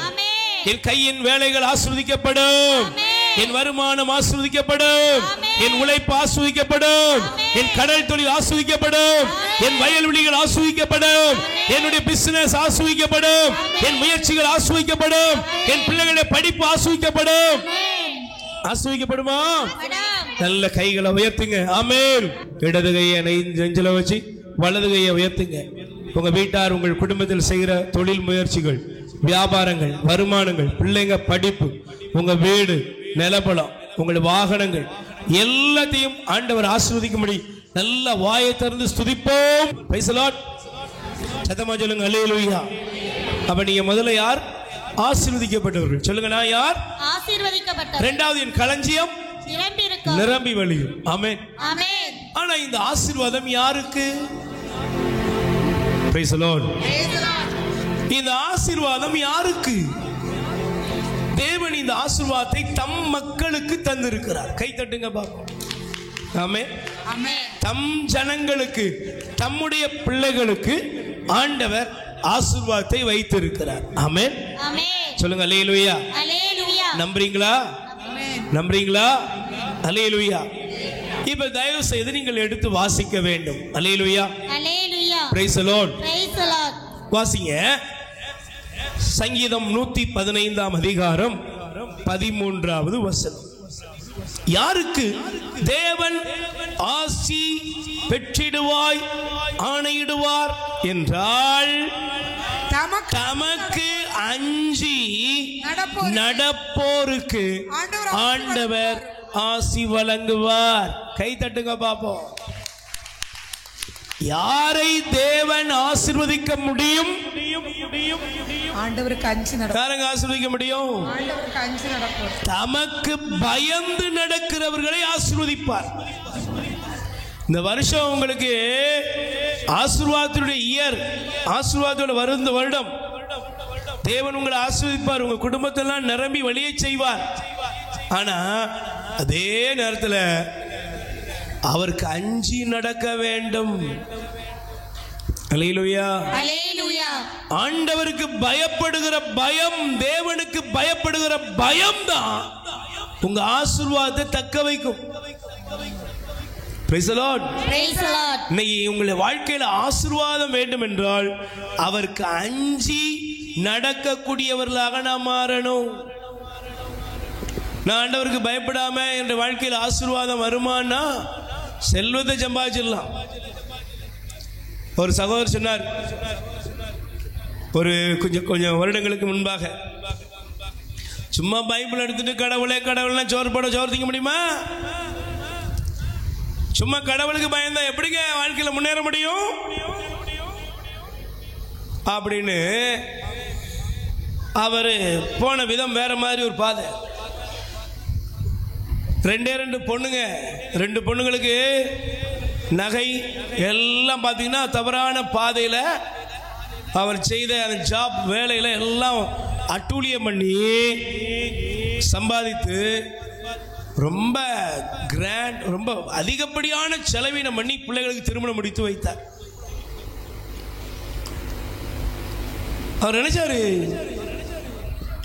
என் கையின் வேலைகள் ஆசீர்வதிக்கப்படும், என் வருமானம் ஆசீர்வதிக்கப்படும், என் உழைப்பு ஆசீர்வதிக்கப்படும், என் கடல் தொழில் ஆசீர்வதிக்கப்படும், என் வயல்வெளிகள் ஆசீர்வதிக்கப்படும், என்னுடைய பிசினஸ் ஆசீர்வதிக்கப்படும், என் முயற்சிகள் ஆசீர்வதிக்கப்படும், என் பிள்ளைகளுடைய படிப்பு ஆசீர்வதிக்கப்படும். ஆசீர்வதிக்கப்படுமா? நல்ல கைகளை உயர்த்துங்க. ஆமென். இடது கையை நெஞ்சில வச்சு வலது கையை உயர்த்துங்க. உங்க வீட்டார், உங்கள் குடும்பத்தில் செய்கிற தொழில் முயற்சிகள், வியாபாரங்கள், வருமானங்கள், பிள்ளைங்க படிப்பு, உங்க வீடு, நிலப்பலம், உங்கள் வாகனங்கள் எல்லாத்தையும் ஆண்டவர் ஆசீர்வதிக்கும்படி நல்ல வாயை திறந்து ஸ்துதிப்போம். Price the Lord. சத்தமா சொல்லுங்க அல்லேலூயா. அப்ப நீங்க முதல்ல யார்? ஆசீர்வதிக்கப்பட்டவர்கள். சொல்லுங்க, நான் யார்? ஆசீர்வதிக்கப்பட்டவர். இரண்டாவது, என் களஞ்சியம் நிரம்பி வழியும். ஆமென், ஆமென். ஆனா இந்த ஆசீர்வாதம் யாருக்கு? Price the Lord. இந்த ஆசீர்வாதம் யாருக்கு? தேவன் இந்த ஆசீர்வாதத்தை தம் மக்களுக்கு தந்திருக்கிறார். கை தட்டுங்க பாப்போம். ஆமென், ஆமென். தம் ஜனங்களுக்கு, தம்முடைய பிள்ளைகளுக்கு ஆண்டவர் ஆசீர்வாதத்தை வைத்திருக்கிறார். ஆமென், ஆமென். சொல்லுங்க அல்லேலூயா. அல்லேலூயா. நம்புறீங்களா? நம்புறீங்களா? அல்லேலூயா. இப்ப தயவு செய்து நீங்கள் எடுத்து வாசிக்க வேண்டும். Hallelujah, hallelujah. Praise the Lord, praise the Lord. வாசிங்க. சங்கீதம் 115ஆம் அதிகாரம் 13வது வசனம். யாருக்கு தேவன் ஆசி பெற்றிடுவாய் ஆணையிடுவார் என்றால், தமக்கு அஞ்சி நடப்போருக்கு ஆண்டவர் ஆசி வழங்குவார். கை தட்டுங்க பாப்போம். யாரை தேவன் ஆசீர்வதிக்க முடியும்? ஆண்டவருக்கு அஞ்சி நடக்க ஆசீர்வதிக்க முடியும். தமக்கு பயந்து நடக்கிறவர்களை ஆசீர்வதிப்பார். இந்த வருஷம் உங்களுக்கு ஆசீர்வாதத்துடைய இயர், ஆசீர்வாதத்தோட வருடம். தேவன் உங்களை ஆசீர்வதிப்பார், உங்க குடும்பத்தெல்லாம் நிரம்பி வழியை செய்வார். ஆனா அதே நேரத்தில் அவருக்கு அஞ்சி நடக்க வேண்டும். அல்லேலூயா. ஆண்டவருக்கு பயப்படுகிற பயம், தேவனுக்கு பயப்படுகிற பயம் தான் உங்க ஆசீர்வாதத்தை தக்க வைக்கும். Praise the Lord. இன்னைக்கு உங்களுடைய வாழ்க்கையில் ஆசீர்வாதம் வேண்டும் என்றால் அவருக்கு அஞ்சி நடக்கக்கூடியவர்களாக நாம் மாறணும். நான் ஆண்டவருக்கு பயப்படாம என்ற வாழ்க்கையில் ஆசீர்வாதம் வருமானா செல்வத்தை சம்பாதிச்சிடலாம். ஒரு சகோதரர் சொன்னார், ஒரு கொஞ்சம் வருடங்களுக்கு முன்பாக, சும்மா பைபிள் எடுத்துட்டு கடவுளே சோறு திங்க முடியுமா? சும்மா கடவுளுக்கு பயந்தா எப்படிங்க வாழ்க்கையில் முன்னேற முடியும் அப்படின்னு அவர் போன விதம் வேற மாதிரி ஒரு பாதை. 2 பொண்ணுங்க, 2 பொண்ணுங்களுக்கு நகை எல்லாம் பார்த்தீங்கன்னா தவறான பாதையில் அவர் செய்த அந்த ஜாப் வேலையில் எல்லாம் அட்டூழியம் பண்ணி சம்பாதித்து ரொம்ப கிராண்ட், ரொம்ப அதிகப்படியான செலவினம் பண்ணி பிள்ளைகளுக்கு திருமணம் முடித்து வைத்தார். அவர் நினைச்சாரு,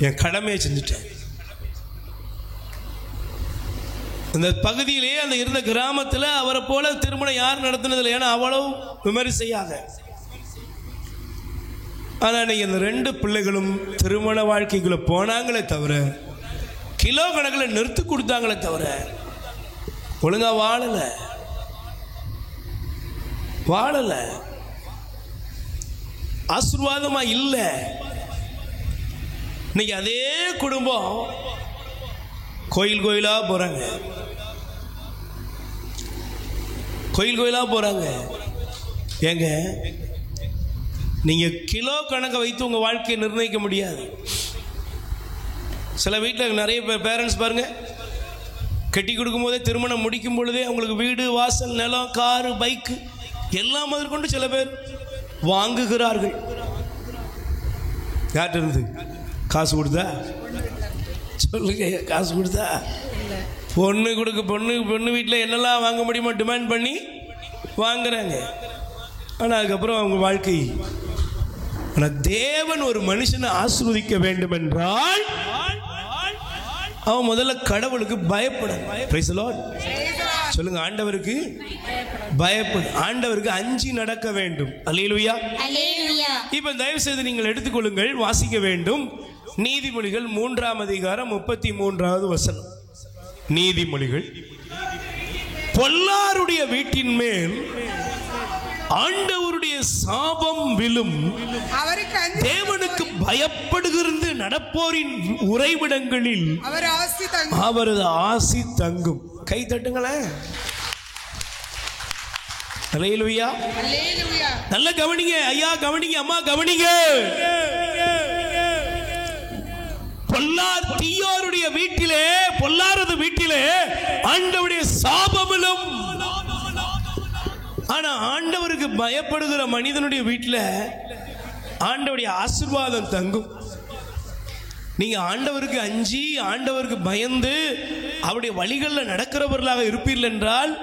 என் கடமையை செஞ்சுட்டேன். அந்த பகுதியிலேயே அந்த இருந்த கிராமத்தில் அவரை போல திருமணம் யார் நடத்தினதில்லை, ஏன்னா அவ்வளவு விமரிசையாக. ஆனால் இன்னைக்கு அந்த 2 பிள்ளைகளும் திருமண வாழ்க்கைக்குள்ள போனாங்களே தவிர, கிலோ கணக்கில் நிறுத்தி கொடுத்தாங்களே தவிர ஒழுங்கா வாழல, ஆசீர்வாதமா இல்லை. இன்னைக்கு அதே குடும்பம் கோயிலா போறாங்க, கோயிலா போறாங்க. ஏங்க, நீங்க கிலோ கணக்கை வைத்து உங்க வாழ்க்கையை நிர்ணயிக்க முடியாது. சில வீட்டில் நிறைய பேரண்ட்ஸ் பாருங்க, கட்டி கொடுக்கும் போதே, திருமணம் முடிக்கும் பொழுதே அவங்களுக்கு வீடு, வாசல், நிலம், காரு, பைக்கு எல்லாம் முதற்கொண்டு சில பேர் வாங்குகிறார்கள். யார்கிட்ட இருந்து? காசு கொடுத்தா சொல்லுங்க, காசு கொடுத்தா? பொண்ணு வீட்டில் என்னெல்லாம் வாங்க முடியுமோ டிமாண்ட் பண்ணி வாங்குறாங்க. ஆனால் அதுக்கப்புறம் அவங்க வாழ்க்கை. ஆனால் தேவன் ஒரு மனுஷனை ஆசீர்வதிக்க வேண்டும் என்றால் அவன் முதல்ல கடவுளுக்கு பயப்படணும். Praise the Lord. சொல்லுங்க, ஆண்டவருக்கு பயப்படு, ஆண்டவருக்கு அஞ்சி நடக்க வேண்டும். அல்லேலூயா. இப்ப தயவு செய்து நீங்கள் எடுத்துக்கொள்ளுங்கள், வாசிக்க வேண்டும். நீதிமொழிகள் 3ஆம் அதிகாரம் 33வது வசனம். நீதிமொழிகள், பொல்லாருடைய வீட்டின் மேல் ஆண்டவருடைய சாபம் விழும், தேவனுக்கு பயப்படுகிறது நடப்போரின் உறைவிடங்களில் அவரது ஆசி தங்கும். கை தட்டுங்களேன். அல்லேலூயா. நல்ல கவனிங்க ஐயா, கவனிங்க அம்மா, கவனிங்க. தீயோருடைய வீட்டிலே, பொல்லாரது வீட்டிலே ஆண்டவருடைய சாபமிலும். ஆனா ஆண்டவருக்கு பயப்படுகிற மனிதனுடைய வீட்டில் ஆண்டவருடைய ஆசீர்வாதம் தங்கும். நீங்க ஆண்டவருக்கு அஞ்சி, ஆண்டவருக்கு பயந்து அவருடைய வழிகளில் நடக்கிறவர்களாக இருப்பீர்கள் என்றால்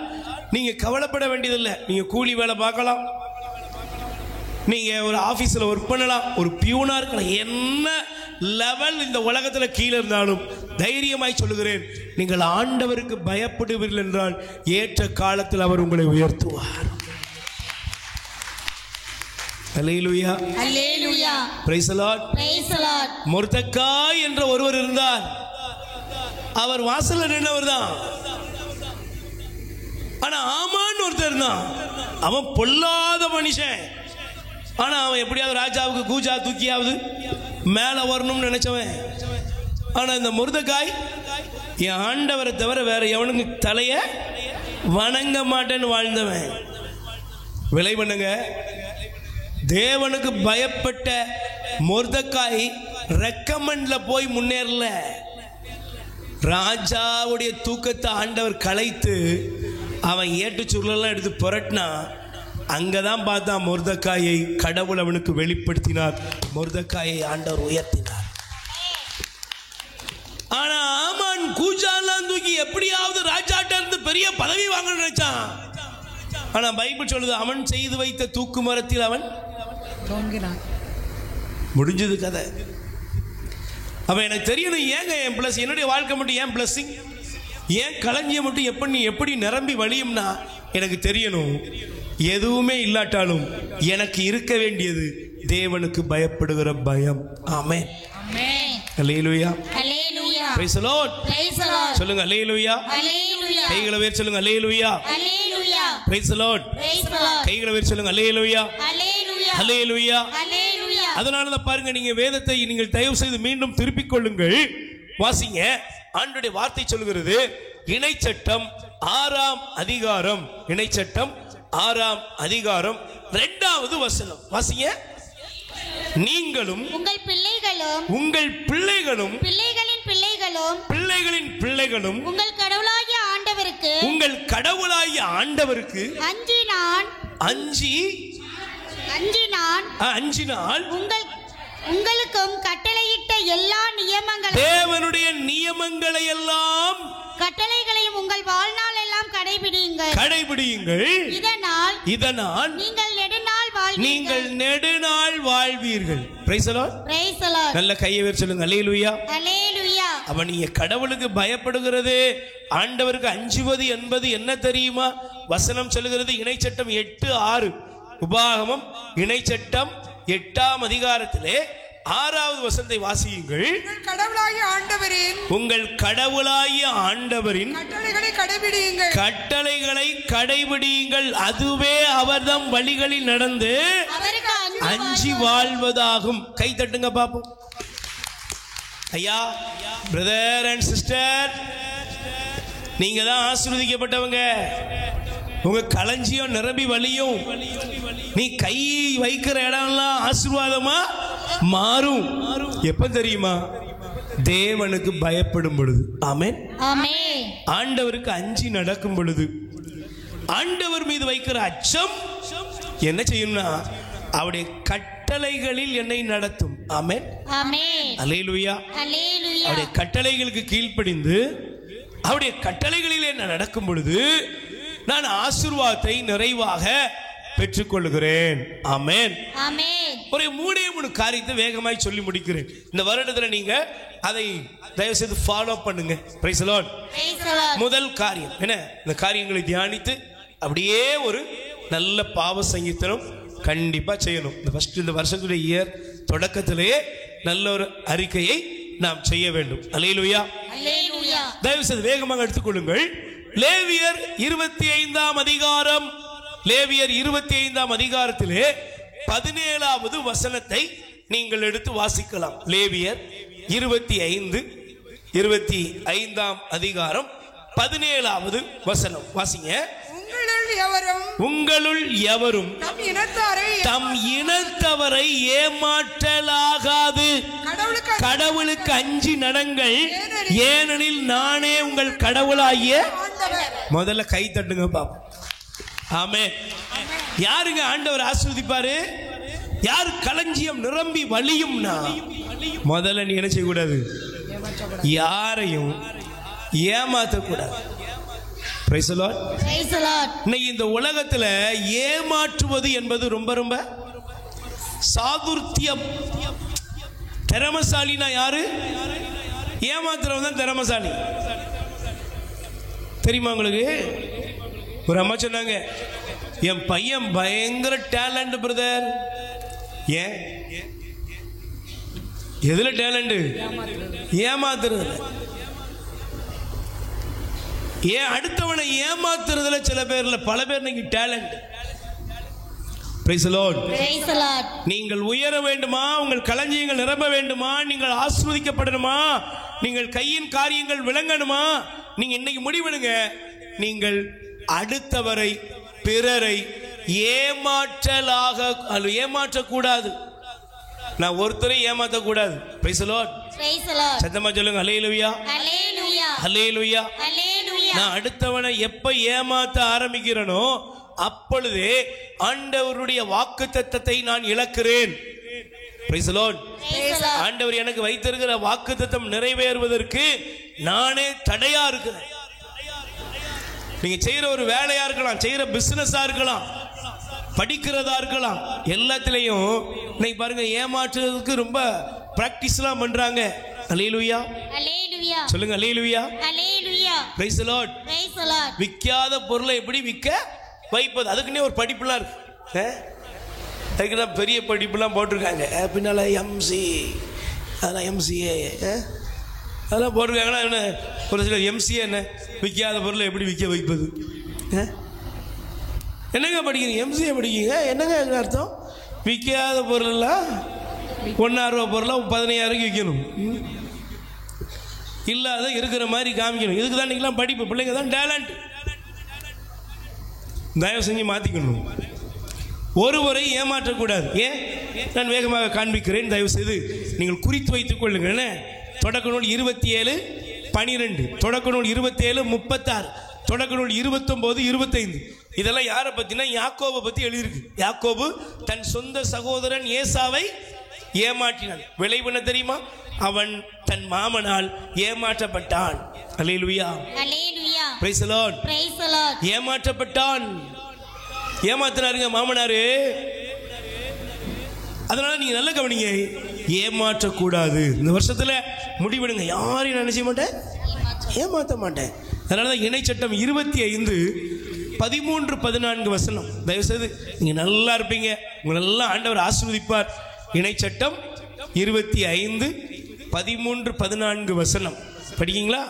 நீங்க கவலைப்பட வேண்டியதில்லை. நீங்க கூலி வேலை பார்க்கலாம், நீங்க ஒரு ஆபீஸ்ல ஒர்க் பண்ணலாம், ஒரு பியூனா இருக்கலாம், என்ன லெவல் இந்த உலகத்தில் கீழே இருந்தாலும் தைரியமாய் சொல்லுகிறேன், நீங்கள் ஆண்டவருக்கு பயப்படுவீர்கள் என்றால் ஏற்ற காலத்தில் அவர் உங்களை உயர்த்துவார். Hallelujah. Hallelujah. Praise the Lord. Praise the Lord. Mordecai என்ற ஒருவர் இருந்தார். அவர் வாசல்ல நின்றவர் தான். ஆனா ஆமான் ஒருத்தர் இருந்தான். அவன் பொல்லாத மனுஷன். ஆனா அவன் எப்படியாவது ராஜாவுக்கு கூஜா தூக்கியாவது மேல வரணும்னு நினைச்சவன். ஆனா இந்த மொர்தெக்காய் என் ஆண்டவரை தவிர வேற எவனுக்கு தலைய வணங்க மாட்டேன்னு வாழ்ந்தவன். விலை பண்ணுங்க, தேவனுக்கு பயப்பட்ட மொர்தெக்காய் ரெக்கமெண்ட்ல போய் முன்னேறல. ராஜாவுடைய தூக்கத்தை ஆண்டவர் கலைத்து அவன் ஏட்டுச்சுருளெல்லாம் எடுத்து புரட்டினா அங்கதான் பார்த்தா மொர்தெக்காயை கடவுள் அவனுக்கு வெளிப்படுத்தினார். மொர்தெக்காயை ஆண்டவர் உயர்த்தினார். ஆனா ஆமான் கூஜாலாம் தூக்கி எப்படியாவது ராஜாட்ட இருந்து பெரிய பதவி வாங்க நினைச்சான். ஆனா பைபிள் சொல்லுது அவன் செய்து வைத்த தூக்கு மரத்தில் அவன் முடிஞ்சது கதை. அவன் எனக்கு தெரியணும் ஏங்க என் பிளஸ் என்னுடைய வாழ்க்கை மட்டும் ஏன் பிளஸிங், ஏன் களஞ்சியம் மட்டும் எப்படி நிரம்பி வழியும்னா எனக்கு தெரியணும். எதுவுமே இல்லாட்டாலும் எனக்கு இருக்க வேண்டியது தேவனுக்கு பயப்படுகிற பயம். Amen. Hallelujah. Hallelujah. Praise the Lord. Praise the Lord. சொல்லுங்க அல்லேலூயா. அல்லேலூயா. கைகளை உயர்த்தி சொல்லுங்க hallelujah. Hallelujah. Praise the Lord. Praise the Lord. கைகளை உயர்த்தி சொல்லுங்க அல்லேலூயா. அல்லேலூயா. அல்லேலூயா. அல்லேலூயா. அதனால தான் பாருங்க, நீங்க வேதத்தை நீங்கள் தயவு செய்து மீண்டும் திருப்பிக் கொள்ளுங்கள், வாசிங்க. ஆண்டவருடைய வார்த்தை சொல்கிறது இணைச்சட்டம் 6ஆம் அதிகாரம், இணைச்சட்டம் 6ஆம் அதிகாரம் 2வது வசனம் வாசிங்க. நீங்களும் உங்கள் பிள்ளைகளும் உங்கள் பிள்ளைகளும் பிள்ளைகளின் பிள்ளைகளும் பிள்ளைகளின் பிள்ளைகளும் உங்கள் கடவுளாகிய ஆண்டவருக்கு உங்கள் கடவுளாகிய ஆண்டவருக்கு அஞ்சினான் உங்களுக்கும் கட்டளையிட்ட எல்லா நியமங்களும் தேவனுடைய நியமங்களை எல்லாம் கட்டளைகளையும் உங்கள் வாழ்நாள் எல்லாம் கடைபிடியுங்கள். இதனால் நீங்கள் நெடுநாள் வாழ்வீர்கள். Price the Lord. Praise the Lord. நல்ல கையை உயர்த்தி சொல்லுங்க அல்லேலூயா. அல்லேலூயா. அவன் நீங்க கடவுளுக்கு பயப்படுகிறது, ஆண்டவருக்கு அஞ்சுவது என்பது என்ன தெரியுமா? வசனம் சொல்லுகிறது இணைச்சட்டம் 8:6, உபாகமம் இணைச்சட்டம் 8ஆம் அதிகாரத்திலே 6வது வசனத்தை வாசியுங்கள். உங்கள் கடவுளாகிய ஆண்டவரின் கட்டளைகளை கடைபிடியுங்கள். அதுவே அவர்தம் வழிகளில் நடந்து அஞ்சி வாழ்வதாகும். கை தட்டுங்க பாப்போம். ஐயா, பிரதர் அண்ட் சிஸ்டர், நீங்க தான் ஆசீர்வதிக்கப்பட்டவங்க. உங்க களஞ்சியம் நிரம்பி வழியும். நீ கை வைக்கிற இடம்லாம் ஆசீர்வாதமா மாறும். எப்ப தெரியுமா? தேவனுக்கு பயப்படும் பொழுது. ஆமென். ஆமென். ஆண்டவருக்கு அஞ்சி நடக்கும் பொழுது, ஆண்டவர் மீது வைக்கிற அச்சம் என்ன செய்யும்னா அவருடைய கட்டளைகளில் என்னை நடத்தும். ஆமென். ஆமென். அல்லேலூயா. அல்லேலூயா. அவருடைய கட்டளைகளுக்கு கீழ்ப்படிந்து அவருடைய கட்டளைகளில் என்ன நடக்கும் பொழுது நான் ஆசீர்வாதத்தை நிறைவாக பெற்றுக்கொள்கிறேன். ஆமென். ஆமென். ஒரு 3 காரியத்தை வேகமாய் சொல்லி முடிக்கிறேன். இந்த வருடத்துல நீங்க அதை தயவு செய்து ஃபாலோ பண்ணுங்க. Price the Lord. Praise the Lord. முதல் காரியம் என்ன? இந்த காரியங்களை தியானித்து அப்படியே ஒரு நல்ல பாவ சங்கீதனம் கண்டிப்பா செய்யணும். இந்த வருஷத்துடைய இயர் தொடக்கத்திலேயே நல்ல ஒரு அறிக்கையை நாம் செய்ய வேண்டும். அல்லேலூயா. அல்லேலூயா. தயவு செய்து வேகமாக எடுத்துக்கொள்ளுங்கள். லேவியர் 25ஆம் அதிகாரம், லேவியர் 25ஆம் அதிகாரத்திலே 17வது வசனத்தை நீங்கள் எடுத்து வாசிக்கலாம். லேவியர் 25ஆம் அதிகாரம் 17வது வசனம் வாசிங்க. உங்களுள் எவரும் தம் இனத்தவரை ஏமாற்றலாகாது கடவுளுக்கு அஞ்சி நடங்கள், ஏனெனில் நானே உங்கள் கடவுளாகிய. முதல்ல கை தட்டுங்க பாப்போம். ஆமென். யாருங்க ஆண்டவர் ஆசீர்வதிப்பாரு? யார் களஞ்சியம் நிரம்பி வழியும்னா முதல்ல நீ என்ன செய்யக்கூடாது? யாரையும் ஏமாற்றக்கூடாது. Praise the Lord. Praise the Lord. இன்னைக்கு இந்த உலகத்துல ஏமாற்றுவது என்பது ரொம்ப ரொம்ப சாதுர்த்தியம். திறமசாலினா யாரு? ஏமாத்துறவன் தான் திறமசாலி. தெரியுமா உங்களுக்கு? ஒரு அம்மா சொன்னாங்க, என் பையன் பயங்கர டேலண்ட் பிரதர். ஏன்? எதுல டேலண்ட்? ஏமாத்துறது. ஏன் அடுத்தவனை ஏமாத்துறதுல சில பேர்ல பல பேர் இன்னைக்கு talent. Price the Lord. Praise the Lord. நீங்கள் உயர வேண்டுமா? உங்கள் களஞ்சியங்கள் நிரம்ப வேண்டுமா? நீங்கள் ஆசீர்வதிக்கப்படணுமா? நீங்கள் கையின் காரியங்கள் விளங்கணுமா? நீங்க இன்னைக்கு முடிவெடுங்க. நீங்கள் அடுத்தவரை பிறரை ஏமாற்றக்கூடாது. நான் ஒருத்தரை ஏமாற்றக்கூடாது. Praise the Lord. Praise the Lord. சத்தமா சொல்லுங்க அல்லேலூயா. அல்லேலூயா. அல்லேலூயா. அல்லேலூயா. நான் அடுத்தவனை எப்ப ஏமாத்த ஆரம்பிக்கிறேனோ அப்பொழுதே ஆண்டவருடைய வாக்குத்தத்தத்தை நான் இழக்கிறேன். Praise the Lord. ஆண்டவர் எனக்கு வைத்திருக்கிற வாக்குத்தத்தம் நிறைவேறுவதற்கு நானே தடையா இருக்கிறேன். நீங்க செய்யற ஒரு வேலையா இருக்கலாம், செய்யற பிசினஸா இருக்கலாம், படிக்கிறதா இருக்கலாம், எல்லாத்திலையும் இன்னைக்கு பாருங்க ஏமாற்றுறதுக்கு ரொம்ப பிராக்டிஸ்லாம் பண்றாங்க. அல்லேலூயா, அல்லேலூயா, சொல்லுங்க hallelujah, hallelujah. Praise the Lord. Praise the Lord. விக்காத பொருளை எப்படி விற்க வைப்பது, அதுக்குன்னே ஒரு படிப்புலாம் இருக்கு. அதுக்குதான் பெரிய படிப்புலாம் போட்டிருக்காங்க. பின்னால எம்சி, அதெல்லாம் எம்சிஏ அதெல்லாம் போட்டிருக்காங்கன்னா என்ன, ஒரு சிலர் எம்சிஏ என்ன விற்காத பொருளை எப்படி விற்க வைப்பது. என்னங்க படிக்கிறீங்க, எம்சிஏ படிக்கிறீங்க, என்னங்க அர்த்தம்? விற்காத பொருளெல்லாம் 1,000 ரூபா பொருளை 15,000 விற்கணும், இல்லாத இருக்கிற மாதிரி காமிக்கணும். இதுக்கு தான் நீங்களாம் படிப்பு, பிள்ளைங்க தான் டேலண்ட். தயவு செஞ்சு மாற்றிக்கணும், ஒருவரை ஏமாற்றக்கூடாது. ஏன் நான் வேகமாக காண்பிக்கிறேன், தயவு செய்து நீங்கள் குறித்து வைத்துக் கொள்ளுங்கள். தொடக்க நூல் 27:12, தொடக்க நூல் 27:36, தொடக்க நூல் 29:25. இதெல்லாம் யாரை பத்தினா யாக்கோபை பத்தி எழுதியிருக்கு. யாக்கோபு தன் சொந்த சகோதரன் ஏசாவை ஏமாற்றினான். விளைவு தெரியுமா? அவன் தன் மாமனால் ஏமாற்றப்பட்டான். Hallelujah, hallelujah. Praise the Lord. Praise the Lord. ஏமாற்றப்பட்டான், ஏமாத்தினாருங்க மாமனாரு. அதனால நீங்க நல்ல கவனிங்க, ஏமாற்றக்கூடாது. இந்த வருஷத்துல முடிவெடுங்க, யாரையும் நினைச்ச மாட்டேன், ஏமாற்ற மாட்டேன். அதனாலதான் இணை சட்டம் 25:13-14 தயவு செய்து நீங்க நல்லா இருப்பீங்க, உங்களை நல்லா ஆண்டவர் ஆசீர்வதிப்பார். இணை சட்டம் 25:13-14 படிக்கீங்களா?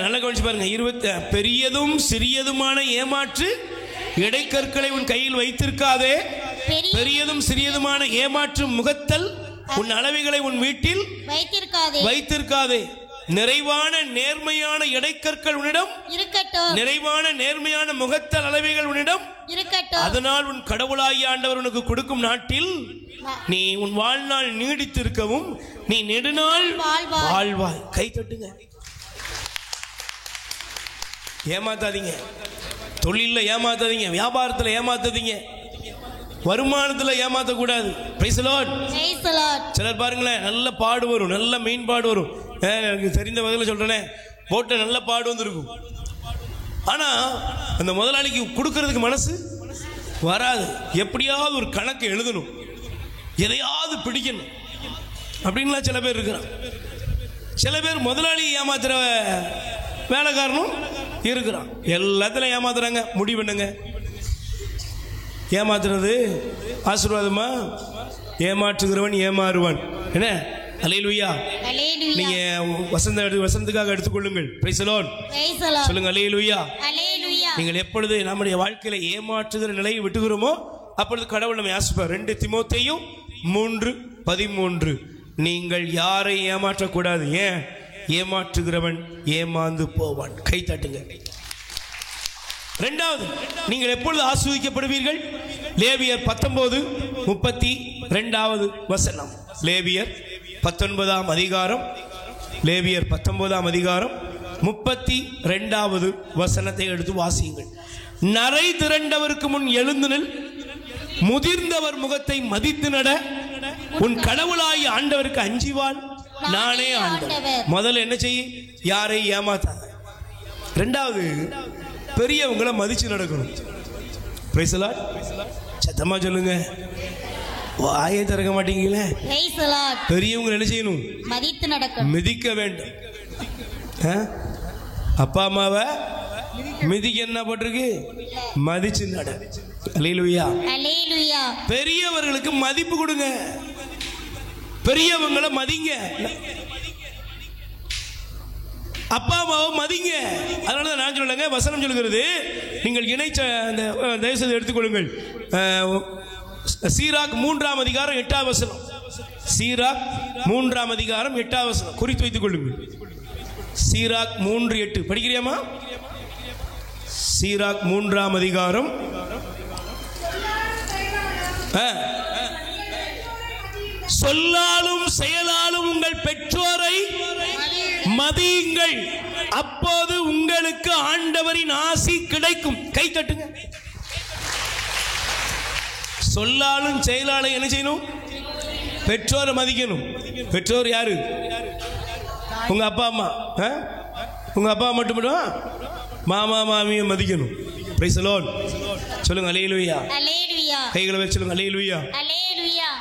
நல்லா கவனிச்சு பாருங்க. பெரியதும் சிறியதுமான ஏமாற்று இடைக்கற்களை உன் கையில் வைத்திருக்காதே, பெரியதும் சிறியதுமான ஏமாற்று முகத்தல் உன் அளவைகளை உன் வீட்டில் வைத்திருக்காதே. நிறைவான நேர்மையான இடைக்கற்கள் உன்னிடம் இருக்கட்டும், நிறைவான நேர்மையான முகத்தல் அளவைகள் உன்னிடம் இருக்கட்டும். அதனால் உன் கடவுளாகிய ஆண்டவர் உனக்கு கொடுக்கும் நாட்டில் நீ உன் வாழ்நாள் நீடித்திருக்கவும் நீ நெடுநாள் வாழ்வாய். கை தட்டுங்க. ஏமாத்தாதீங்க, தொழில ஏமாத்தாதீங்க, வியாபாரத்தில் ஏமாத்தாதீங்க, வருமானத்தில் ஏமாத்தக்கூடாது. Price the Lord. சிலர் பாருங்களேன், நல்ல பாடு வரும், நல்ல மெயின் பாடு வரும். எனக்கு தெரிந்த வகையில் சொல்றேனே, போட்ட நல்ல பாடு வந்துருக்கும். ஆனா அந்த முதலாளிக்கு கொடுக்கறதுக்கு மனசு வராது. எப்படியாவது ஒரு கணக்கு எழுதணும், எதையாவது பிடிக்கணும் அப்படின்லாம் சில பேர் இருக்கிறான். சில பேர் முதலாளி ஏமாத்துற வேலைக்காரனும் இருக்கிறான். எல்லாத்திலும் ஏமாத்துறாங்க. முடிவுண்ணுங்க, ஏமாத்துறது ஆசீர்வாதமா? ஏமாற்றுகிறவன் ஏமாறுவான். என்ன? அல்லேலூயா. நீங்க வசந்தத்துக்காக எடுத்துக்கொள்ளுங்கள். Price the Lord. சொல்லுங்க அல்லேலூயா. நீங்கள் எப்பொழுது நம்முடைய வாழ்க்கையில ஏமாற்றுகிற நிலையை விட்டுகிறோமோ அப்பொழுது கடவுள் நம்மை ஆசீர்வதிப்பார். 2 தீமோத்தேயு 3:13. நீங்கள் யாரை ஏமாற்றக்கூடாது. ஏன்? ஏமாற்றுகிறவன் ஏமாந்து போவான். கை தட்டுங்க. இரண்டாவது, நீங்கள் எப்பொழுது ஆசீர்வதிக்கப்படுவீர்கள்? லேவியர் 19:32. லேவியர் 19ஆம் அதிகாரம், லேவியர் 19ஆம் அதிகாரம் 32 எடுத்து வாசியுங்கள். நரை திரண்டவருக்கு முன் எழுந்து நில், முதிர்ந்தவர் முகத்தை மதித்து நட, உன் கடவுளாய் ஆண்டவருக்கு அஞ்சிவாள், நானே ஆண்டவர். முதல்ல என்ன செய்ய? யாரை ஏமாத்தாத. இரண்டாவது, பெரியவங்களை மதிச்சு நடக்கணும். Price the Lord. சத்தமா சொல்லுங்க, வாயை திறக்க மாட்டீங்களே. பெரியவங்க என்ன செய்யணும்? மதித்து நடக்கணும், மிதிக்க வேண்டும். அப்பா அம்மாவை மிதிக்க என்ன போட்டிருக்கு? மதிச்சு நட. அல்லேலூயா. பெரியவர்களுக்கு மதிப்பு கொடுங்க, பெரியவங்களை மதிங்க, அப்பா அம்மாவை மதிங்க. அதனால நான் சொல்லுங்க, வசனம் சொல்லுகிறது, நீங்கள் இணைச்ச தயவுசெய்து எடுத்துக்கொள்ளுங்கள். சீராக் 3ஆம் அதிகாரம் 8ஆம் வசனம். சீராக் 3ஆம் அதிகாரம் 8ஆம் வசனம் குறித்து வைத்துக் கொள்ளுங்கள். சீராக் 3:8 படிக்கிறியாமா? சீராக் 3ஆம் அதிகாரம். சொல்லாலும் செயலாலும் உங்கள் பெற்றோரை மதியுங்கள். அப்போது உங்களுக்கு ஆண்டவரின் ஆசி கிடைக்கும். கை தட்டுங்க. சொல்லாலும் செயலாலும் என்ன செய்யணும்? பெற்றோரை மதிக்கணும். பெற்றோர் யாரு? உங்க அப்பா அம்மா. உங்க அப்பா மட்டும் மாமா மாமியை மதிக்கணும். Price the Lord. சொல்லுங்க அல்லேலூயா. கைகளை வச்சு சொல்லுங்க அல்லேலூயா.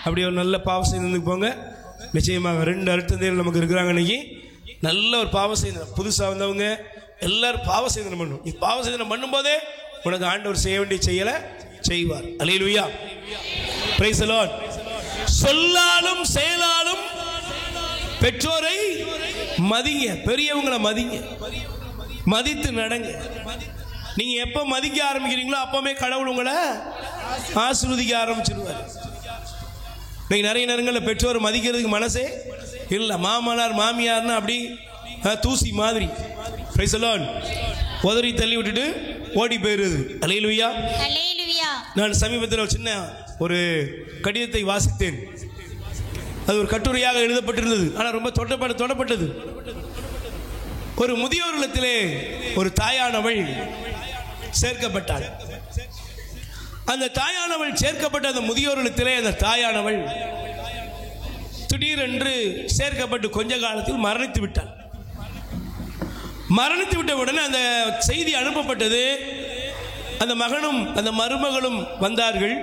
அப்படி ஒரு நல்ல பாவ செய்து போங்க. நிச்சயமாக 2 அர்த்தத்தில் நமக்கு இருக்கிறாங்க. இன்னைக்கு நல்ல ஒரு பாவ செய்து புதுசாக வந்தவங்க எல்லாரும் பாவ செய்தனை பண்ணணும். நீ பாவ செய்தனை பண்ணும்போதே உனக்கு ஆண்டவர் செய்ய வேண்டிய செயலை செய்வார். அல்லேலூயா. Praise the Lord. சொல்லாலும் செயலாலும் பெற்றோரை மதிங்க. பெரியவங்களை மதிங்க. மதித்து நடங்க. நீங்க எப்ப மதிக்க ஆரம்பிக்கிறீங்களோ அப்பவே கடவுள் உங்களை ஆசீர்வதிக்க ஆரம்பிச்சிருவார். இன்னைக்கு நிறைய நேரங்களில் பெற்றோர் மதிக்கிறதுக்கு மனசே இல்லை. மாமனார் மாமியார்னா அப்படி தூசி மாதிரி பிரைஸ் தி லார்ட் உதறி தள்ளி விட்டுட்டு ஓடி போயிருது. அல்லேலூயா. நான் சமீபத்தில் ஒரு சின்ன ஒரு கடிதத்தை வாசித்தேன். அது ஒரு கட்டுரையாக எழுதப்பட்டிருந்தது. ஆனால் ரொம்ப தொடப்பட்டது. ஒரு முதியோர் இல்லத்திலே ஒரு தாயானவள் சேர்க்கப்பட்டாள். அந்த தாயானவள் சேர்க்கப்பட்ட அந்த முதியோர் இல்லத்திலே அந்த தாயானவள் திடீரென்று சேர்க்கப்பட்டு கொஞ்ச காலத்தில் மரணித்து விட்டாள். மரணித்து விட்ட உடனே அந்த செய்தி அனுப்பப்பட்டது. அந்த மகனும் அந்த மருமகளும் வந்தார்கள்.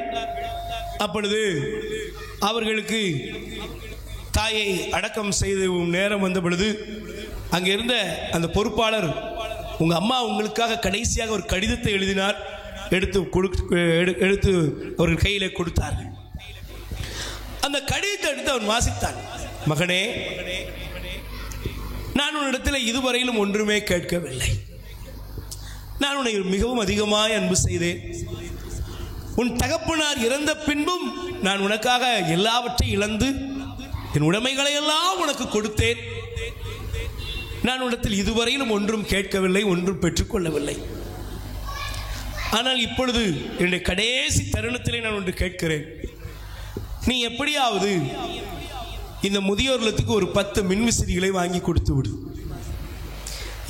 அப்பொழுது அவர்களுக்கு தாயை அடக்கம் செய்யும் நேரம் வந்த பொழுது அங்கே இருந்த அந்த பொறுப்பாளர், உங்க அம்மா உங்களுக்காக கடைசியாக ஒரு கடிதத்தை எழுதினார், எடுத்து அவர்கள் கையிலே கொடுத்தார்கள். அந்த கடிதத்தை எடுத்து அவன் வாசித்தான். மகனே, நான் உன்னிடத்தில் இதுவரையிலும் ஒன்றுமே கேட்கவில்லை. நான் உன்னை மிகவும் அதிகமாய் அன்பு செய்தேன். உன் தகப்பனார் இறந்த பின்பும் நான் உனக்காக எல்லாவற்றையும் இழந்து என் உடைமைகளை எல்லாம் உனக்கு கொடுத்தேன். நான் உன்னிடத்தில் இதுவரையிலும் ஒன்றும் கேட்கவில்லை, ஒன்றும் பெற்றுக்கொள்ளவில்லை. ஆனால் இப்பொழுது என்னுடைய கடைசி தருணத்திலே நான் ஒன்று கேட்கிறேன். நீ எப்படியாவது இந்த முதியோர் இல்லத்துக்கு ஒரு 10 மின்விசிறிகளை வாங்கி கொடுத்து விடு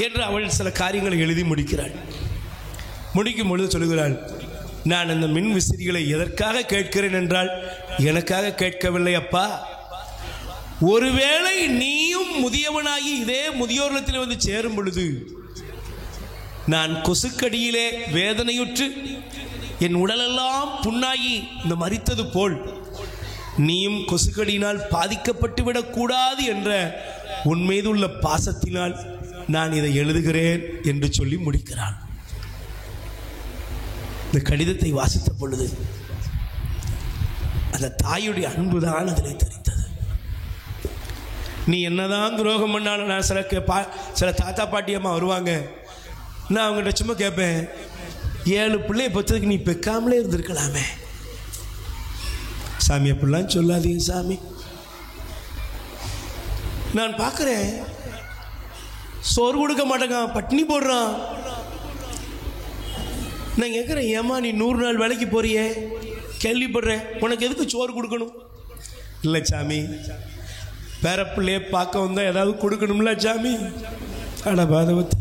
என்று அவள் சில காரியங்களை எழுதி முடிக்கிறாள். முடிக்கும் பொழுது சொல்லுகிறாள், நான் அந்த மின் விசிறிகளை எதற்காக கேட்கிறேன் என்றால் எனக்காக கேட்கவில்லை அப்பா. ஒருவேளை நீயும் முதியவனாகி இதே முதியோர் இல்லத்தில் வந்து சேரும் பொழுது நான் கொசுக்கடியிலே வேதனையுற்று என் உடலெல்லாம் புண்ணாகி இந்த மரித்தது போல் நீயும் கொசுக்கடியினால் பாதிக்கப்பட்டு விடக்கூடாது என்ற உன் மீது உள்ள பாசத்தினால் நான் இதை எழுதுகிறேன் என்று சொல்லி முடிக்கிறான். இந்த கடிதத்தை வாசித்த பொழுது அந்த தாயுடைய அன்புதான் அதில் தெரிந்தது. நீ என்னதான் துரோகம் பண்ணாலும் நான் சில தாத்தா பாட்டி அம்மா வருவாங்க, நான் அவங்ககிட்ட சும்மா கேட்பேன், 7 பிள்ளைய பத்ததுக்கு நீ பெக்காமலே இருந்திருக்கலாமே சாமி, அப்படிலாம் சொல்லாதீங்க சாமி. நான் பார்க்குறேன் சோறு கொடுக்க மாட்டேங்க, பட்டினி போடுறான். நான் கேட்குறேன், ஏமா நீ 100 நாள் வேலைக்கு போறியே, கேள்விப்படுறேன், உனக்கு எதுக்கு சோறு கொடுக்கணும்? இல்லை சாமி, பேர பிள்ளைய பார்க்க வந்தா ஏதாவது கொடுக்கணும்ல சாமி. அட பாதவத்தி,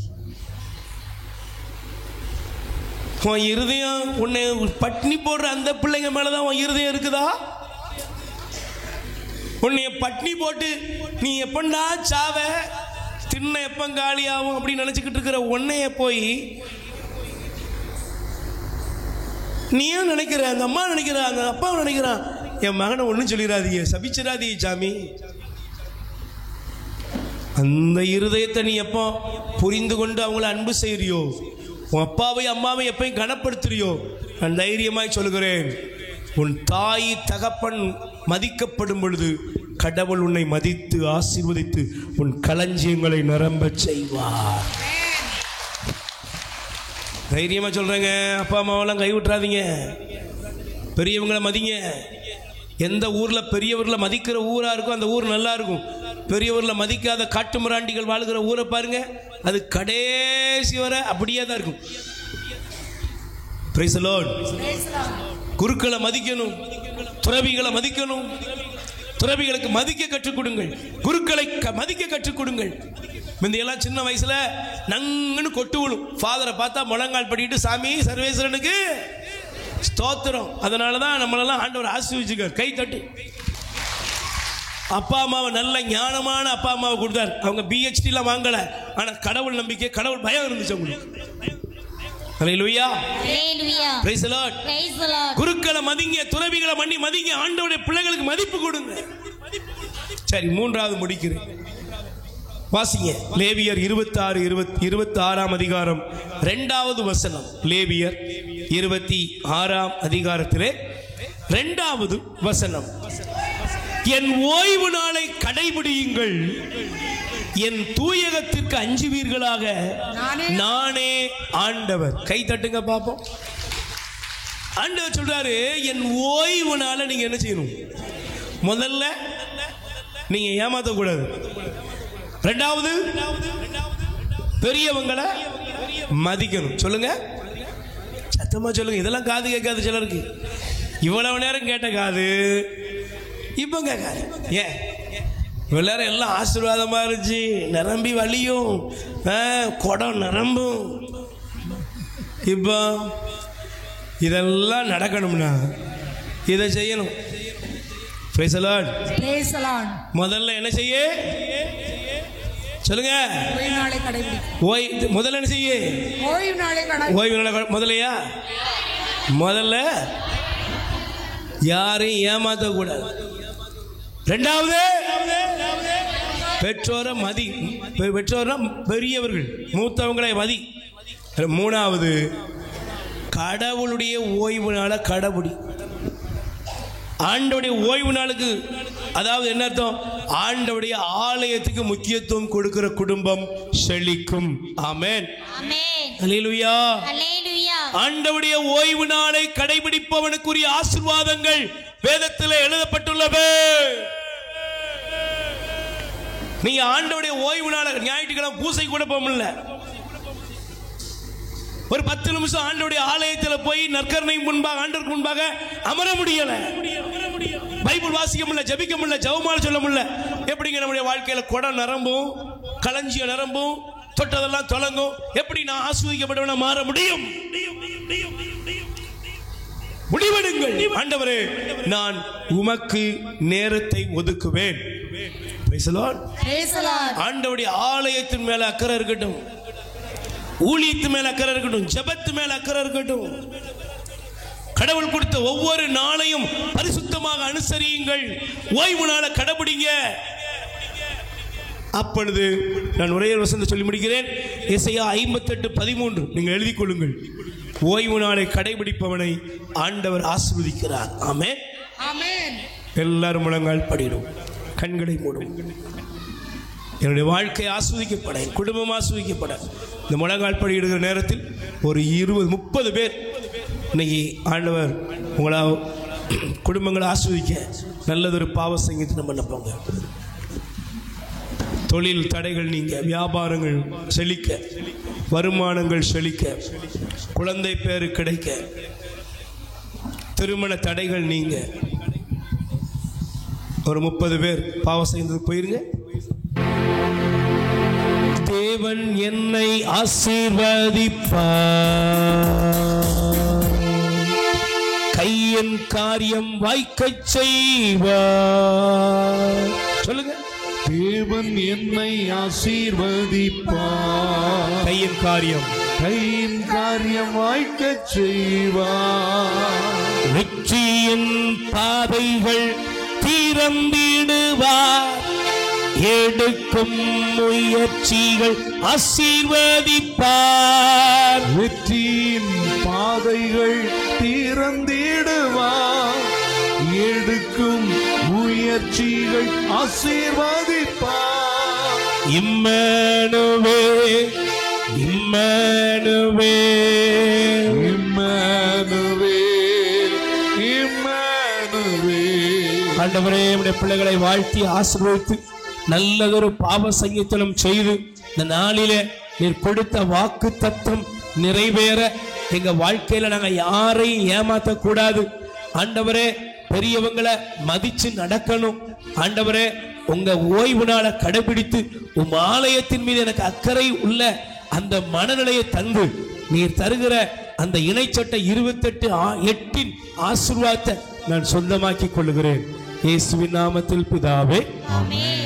உன் இருதயம் உன்னை பட்டினி போடுற அந்த பிள்ளைங்க மேலதான் உன் இருதயம் இருக்குதா? உன்னைய பட்டினி போட்டு நீ எப்பண்டா சாவ, தின்ன எப்ப காலியாகும் அப்படின்னு நினைச்சுக்கிட்டு இருக்கிற உன்னைய போய் நீயும் நினைக்கிற, அந்த அம்மா நினைக்கிற, அந்த அப்பா நினைக்கிறான், என் மகனை ஒன்றும் சொல்லிடாதீங்க, சபிச்சிடாதீங்க சாமி. அந்த இருதயத்தை நீ எப்போ புரிந்து கொண்டு அவங்கள அன்பு செய்யறியோ, உன் அப்பாவை அம்மாவை எப்பயும் கனப்படுத்துறியோ, நான் தைரியமாய் சொல்கிறேன், உன் தாய் தகப்பன் மதிக்கப்படும் பொழுது கடவுள் உன்னை மதித்து ஆசீர்வதித்து உன் களஞ்சியங்களை நிரம்ப செய்வார். தைரியமா சொல்றேங்க, அப்பா அம்மாவெல்லாம் கைவிட்டுறாதீங்க, பெரியவங்களை மதிங்க. எந்த ஊர்ல பெரியவர்களை மதிக்கிற ஊரா இருக்கும் அந்த ஊர் நல்லா இருக்கும். பெரியவர்களை மதிக்காத காட்டு மிராண்டிகள் வாழ்கிற ஊரை பாருங்க, அது கடைசி வரை அப்படியே தான் இருக்கும். Praise the Lord. குருக்களை மதிக்கணும், துறவிகளை மதிக்கணும், துறவிகளுக்கு மதிக்க கற்றுக் கொடுங்கள், குருக்களை மதிக்க கற்றுக் கொடுங்கள். முந்தையெல்லாம் சின்ன வயசுல நங்குன்னு கொட்டு விழும். ஃபாதரை பார்த்தா முழங்கால் படிட்டு சாமி சர்வேஸ்வரனுக்கு ஸ்தோத்திரம். அதனாலதான் நம்மளெல்லாம் ஆண்டவர் ஆசீர்வதிச்சிருக்கார். கை தட்டு. அப்பா அம்மாவை நல்ல ஞானமான அப்பா அம்மாவை கொடுத்தார். அவங்க PhD எல்லாம் வாங்கல, ஆனா கடவுள் நம்பிக்கை, கடவுள் பயம் இருந்துச்சு அவங்களுக்கு. Hallelujah, hallelujah, praise the Lord, praise the Lord. குருக்களை மதிங்க, துறவிகளை மதிங்க, ஆண்டவருடைய பிள்ளைகளுக்கு மதிப்பு கொடுங்க. சரி, மூன்றாவது முடிக்கிறேன். வாசிங்க லேவியர் 26 அதிகாரம் 2வது வசனம். லேவியர் 26 அதிகாரத்திலே 2வது வசனம். என் ஓய்வு நாளை கடைபிடியுங்கள், என் தூயகத்திற்கு அஞ்சுவீர்களாக, நானே ஆண்டவர். கை தட்டுங்க பாப்போம். ஆண்டவர் சொல்றாரு, என் ஓய்வு நாளை நீங்க என்ன செய்யணும்? முதல்ல நீங்க ஏமாத்த கூடாது. ரெண்டாவது, பெரியவங்களை மதிக்கணும். சொல்லுங்க, சத்தமா சொல்லுங்க. இதெல்லாம் காது கேட்காது சிலருக்கு. இவ்வளவு நேரம் கேட்ட காது இப்ப கேட்காது. ஏன்? இவ்வளவு நேரம் எல்லாம் ஆசீர்வாதமா இருந்துச்சு, நிரம்பி வலியும், குடம் நிரம்பும். இப்போ இதெல்லாம் நடக்கணும்னா இதை செய்யணும். Praise the Lord. Praise the Lord. முதல்ல என்ன செய்ய சொல்லுங்க? ஓய்வு நாளை கடைபிடி. முதல்ல என்ன செய்ய? ஓய்வு நாளை கடைபிடி. ஓய்வு நாளை முதலையா? முதல்ல யாரையும் ஏமாத்த கூடாது. ரெண்டாவது, பெற்றோரை மதி. பெற்றோரை பெரியவர்கள் மூத்தவங்களை மதி. மூணாவது, கடவுளுடைய ஓய்வு நாளை கடைபிடி. ஆண்டவருடைய ஓய்வு நாளுக்கு, அதாவது என்ன அர்த்தம்? ஆண்டவருடைய ஆலயத்துக்கு முக்கியத்துவம் கொடுக்கிற குடும்பம் செழிக்கும். ஆமென், ஆமென், ஹல்லேலூயா, ஹல்லேலூயா. ஆண்டவருடைய ஓய்வு நாளை கடைபிடிப்பவனுக்குரிய ஆசீர்வாதங்கள் வேதத்தில் எழுதப்பட்டுள்ளது. நீங்க ஆண்டவருடைய ஓய்வு நாளை ஞாயிற்றுக்கிழமை பூசை கூட போக முடியல. ஒரு 10 நிமிஷம் ஆண்டவருடைய ஆலயத்தில் போய் நற்கரணைக்கு முன்பாக, ஆண்டவருக்கு முன்பாக அமர முடியல. பைபிள் வாசிக்க முடியல, ஜெபிக்க முடியல, ஜெபமாலை சொல்ல முடியல. எப்படிங்க நம்முடைய வாழ்க்கையில குடம் நிரம்பும், களஞ்சியம் நிரம்பும், தொட்டதெல்லாம் தொடங்கும்? எப்படி நான் ஆசீர்வதிக்கப்பட்டவனா மாற முடியும்? முடிவெடுங்கள். ஆண்டவரே, நான் உமக்கு நேரத்தை ஒதுக்குவேன். Praise the Lord. Praise the Lord. ஆண்டவருடைய ஆலயத்தின் மேல அக்கறை இருக்கட்டும், ஊழியத்து மேல அக்கறை இருக்கட்டும், ஜெபத்து மேல அக்கறை இருக்கட்டும். கடவுள் கொடுத்த ஒவ்வொரு நாளையும் பரிசுத்தமாக அனுசரியுங்கள். ஓய்வு நாளை கடைபிடிங்க. அப்பொழுது நான் ஒரே வசனத்தை சொல்லி முடிக்கிறேன். எசையா 58:13 நீங்கள் எழுதிக் கொள்ளுங்கள். ஓய்வு நாளை கடைபிடிப்பவனை ஆண்டவர் ஆசீர்வதிக்கிறார். ஆமென், ஆமென். எல்லாரும் முழங்கால் படிடும், கண்களை மூடும். என்னுடைய வாழ்க்கை ஆஸ்வதிக்கப்பட, என் குடும்பம் ஆஸ்வதிக்கப்பட, இந்த முழங்கால் படியிடுகிற நேரத்தில் ஒரு 20-30 பேர் இன்னைக்கு ஆண்டவர் உங்களா குடும்பங்களை ஆஸ்வதிக்க நல்லதொரு பாவ சங்கீதம் பண்ண போங்க. தொழில் தடைகள் நீங்க, வியாபாரங்கள் செழிக்க, வருமானங்கள் செழிக்க, குழந்தை பேரு கிடைக்க, திருமண தடைகள் நீங்க. ஒரு 30 பேர் பாவ சங்கீதத்துக்கு போயிருங்க. தேவன் என்னை ஆசீர்வதிப்பார், கையின் காரியம் வாய்க்கச் செய்வார். சொல்லுங்க, தேவன் என்னை ஆசீர்வதிப்பார், கையின் காரியம் வாய்க்கச் செய்வார். வெற்றியின் பாதைகள் திறந்திடுவார், எடுக்கும் முயற்சிகள் ஆசீர்வதிப்பார். வெற்றியின் பாதைகள் திறந்திடுவார், எடுக்கும் முயற்சிகள் ஆசீர்வதிப்பார். Emmanuel, Emmanuel, Emmanuel, Emmanuel. ஆண்டவரே, நம்முடைய பிள்ளைகளை வாழ்த்தி ஆசீர்வதித்து நல்லதொரு பாவ சங்கீதனம் செய்து இந்த நாளிலே நீர் கொடுத்த வாக்கு தத்தம் நிறைவேற எங்க வாழ்க்கையில நாங்க யாரையும் ஏமாத்த கூடாது. ஆண்டவரே, பெரியவங்களை மதிச்சு நடக்கணும். ஆண்டவரே, உங்க ஓய்வு நாளை கடைபிடித்து உம் ஆலயத்தின் மீது எனக்கு அக்கறை உள்ள அந்த மனநிலையை தந்து நீர் தருகிற அந்த இணைச்சட்டை 28:8 ஆசீர்வாதத்தை நான் சொந்தமாக்கி கொள்ளுகிறேன். இயேசுவின் நாமத்தில் பிதாவே, ஆமென்.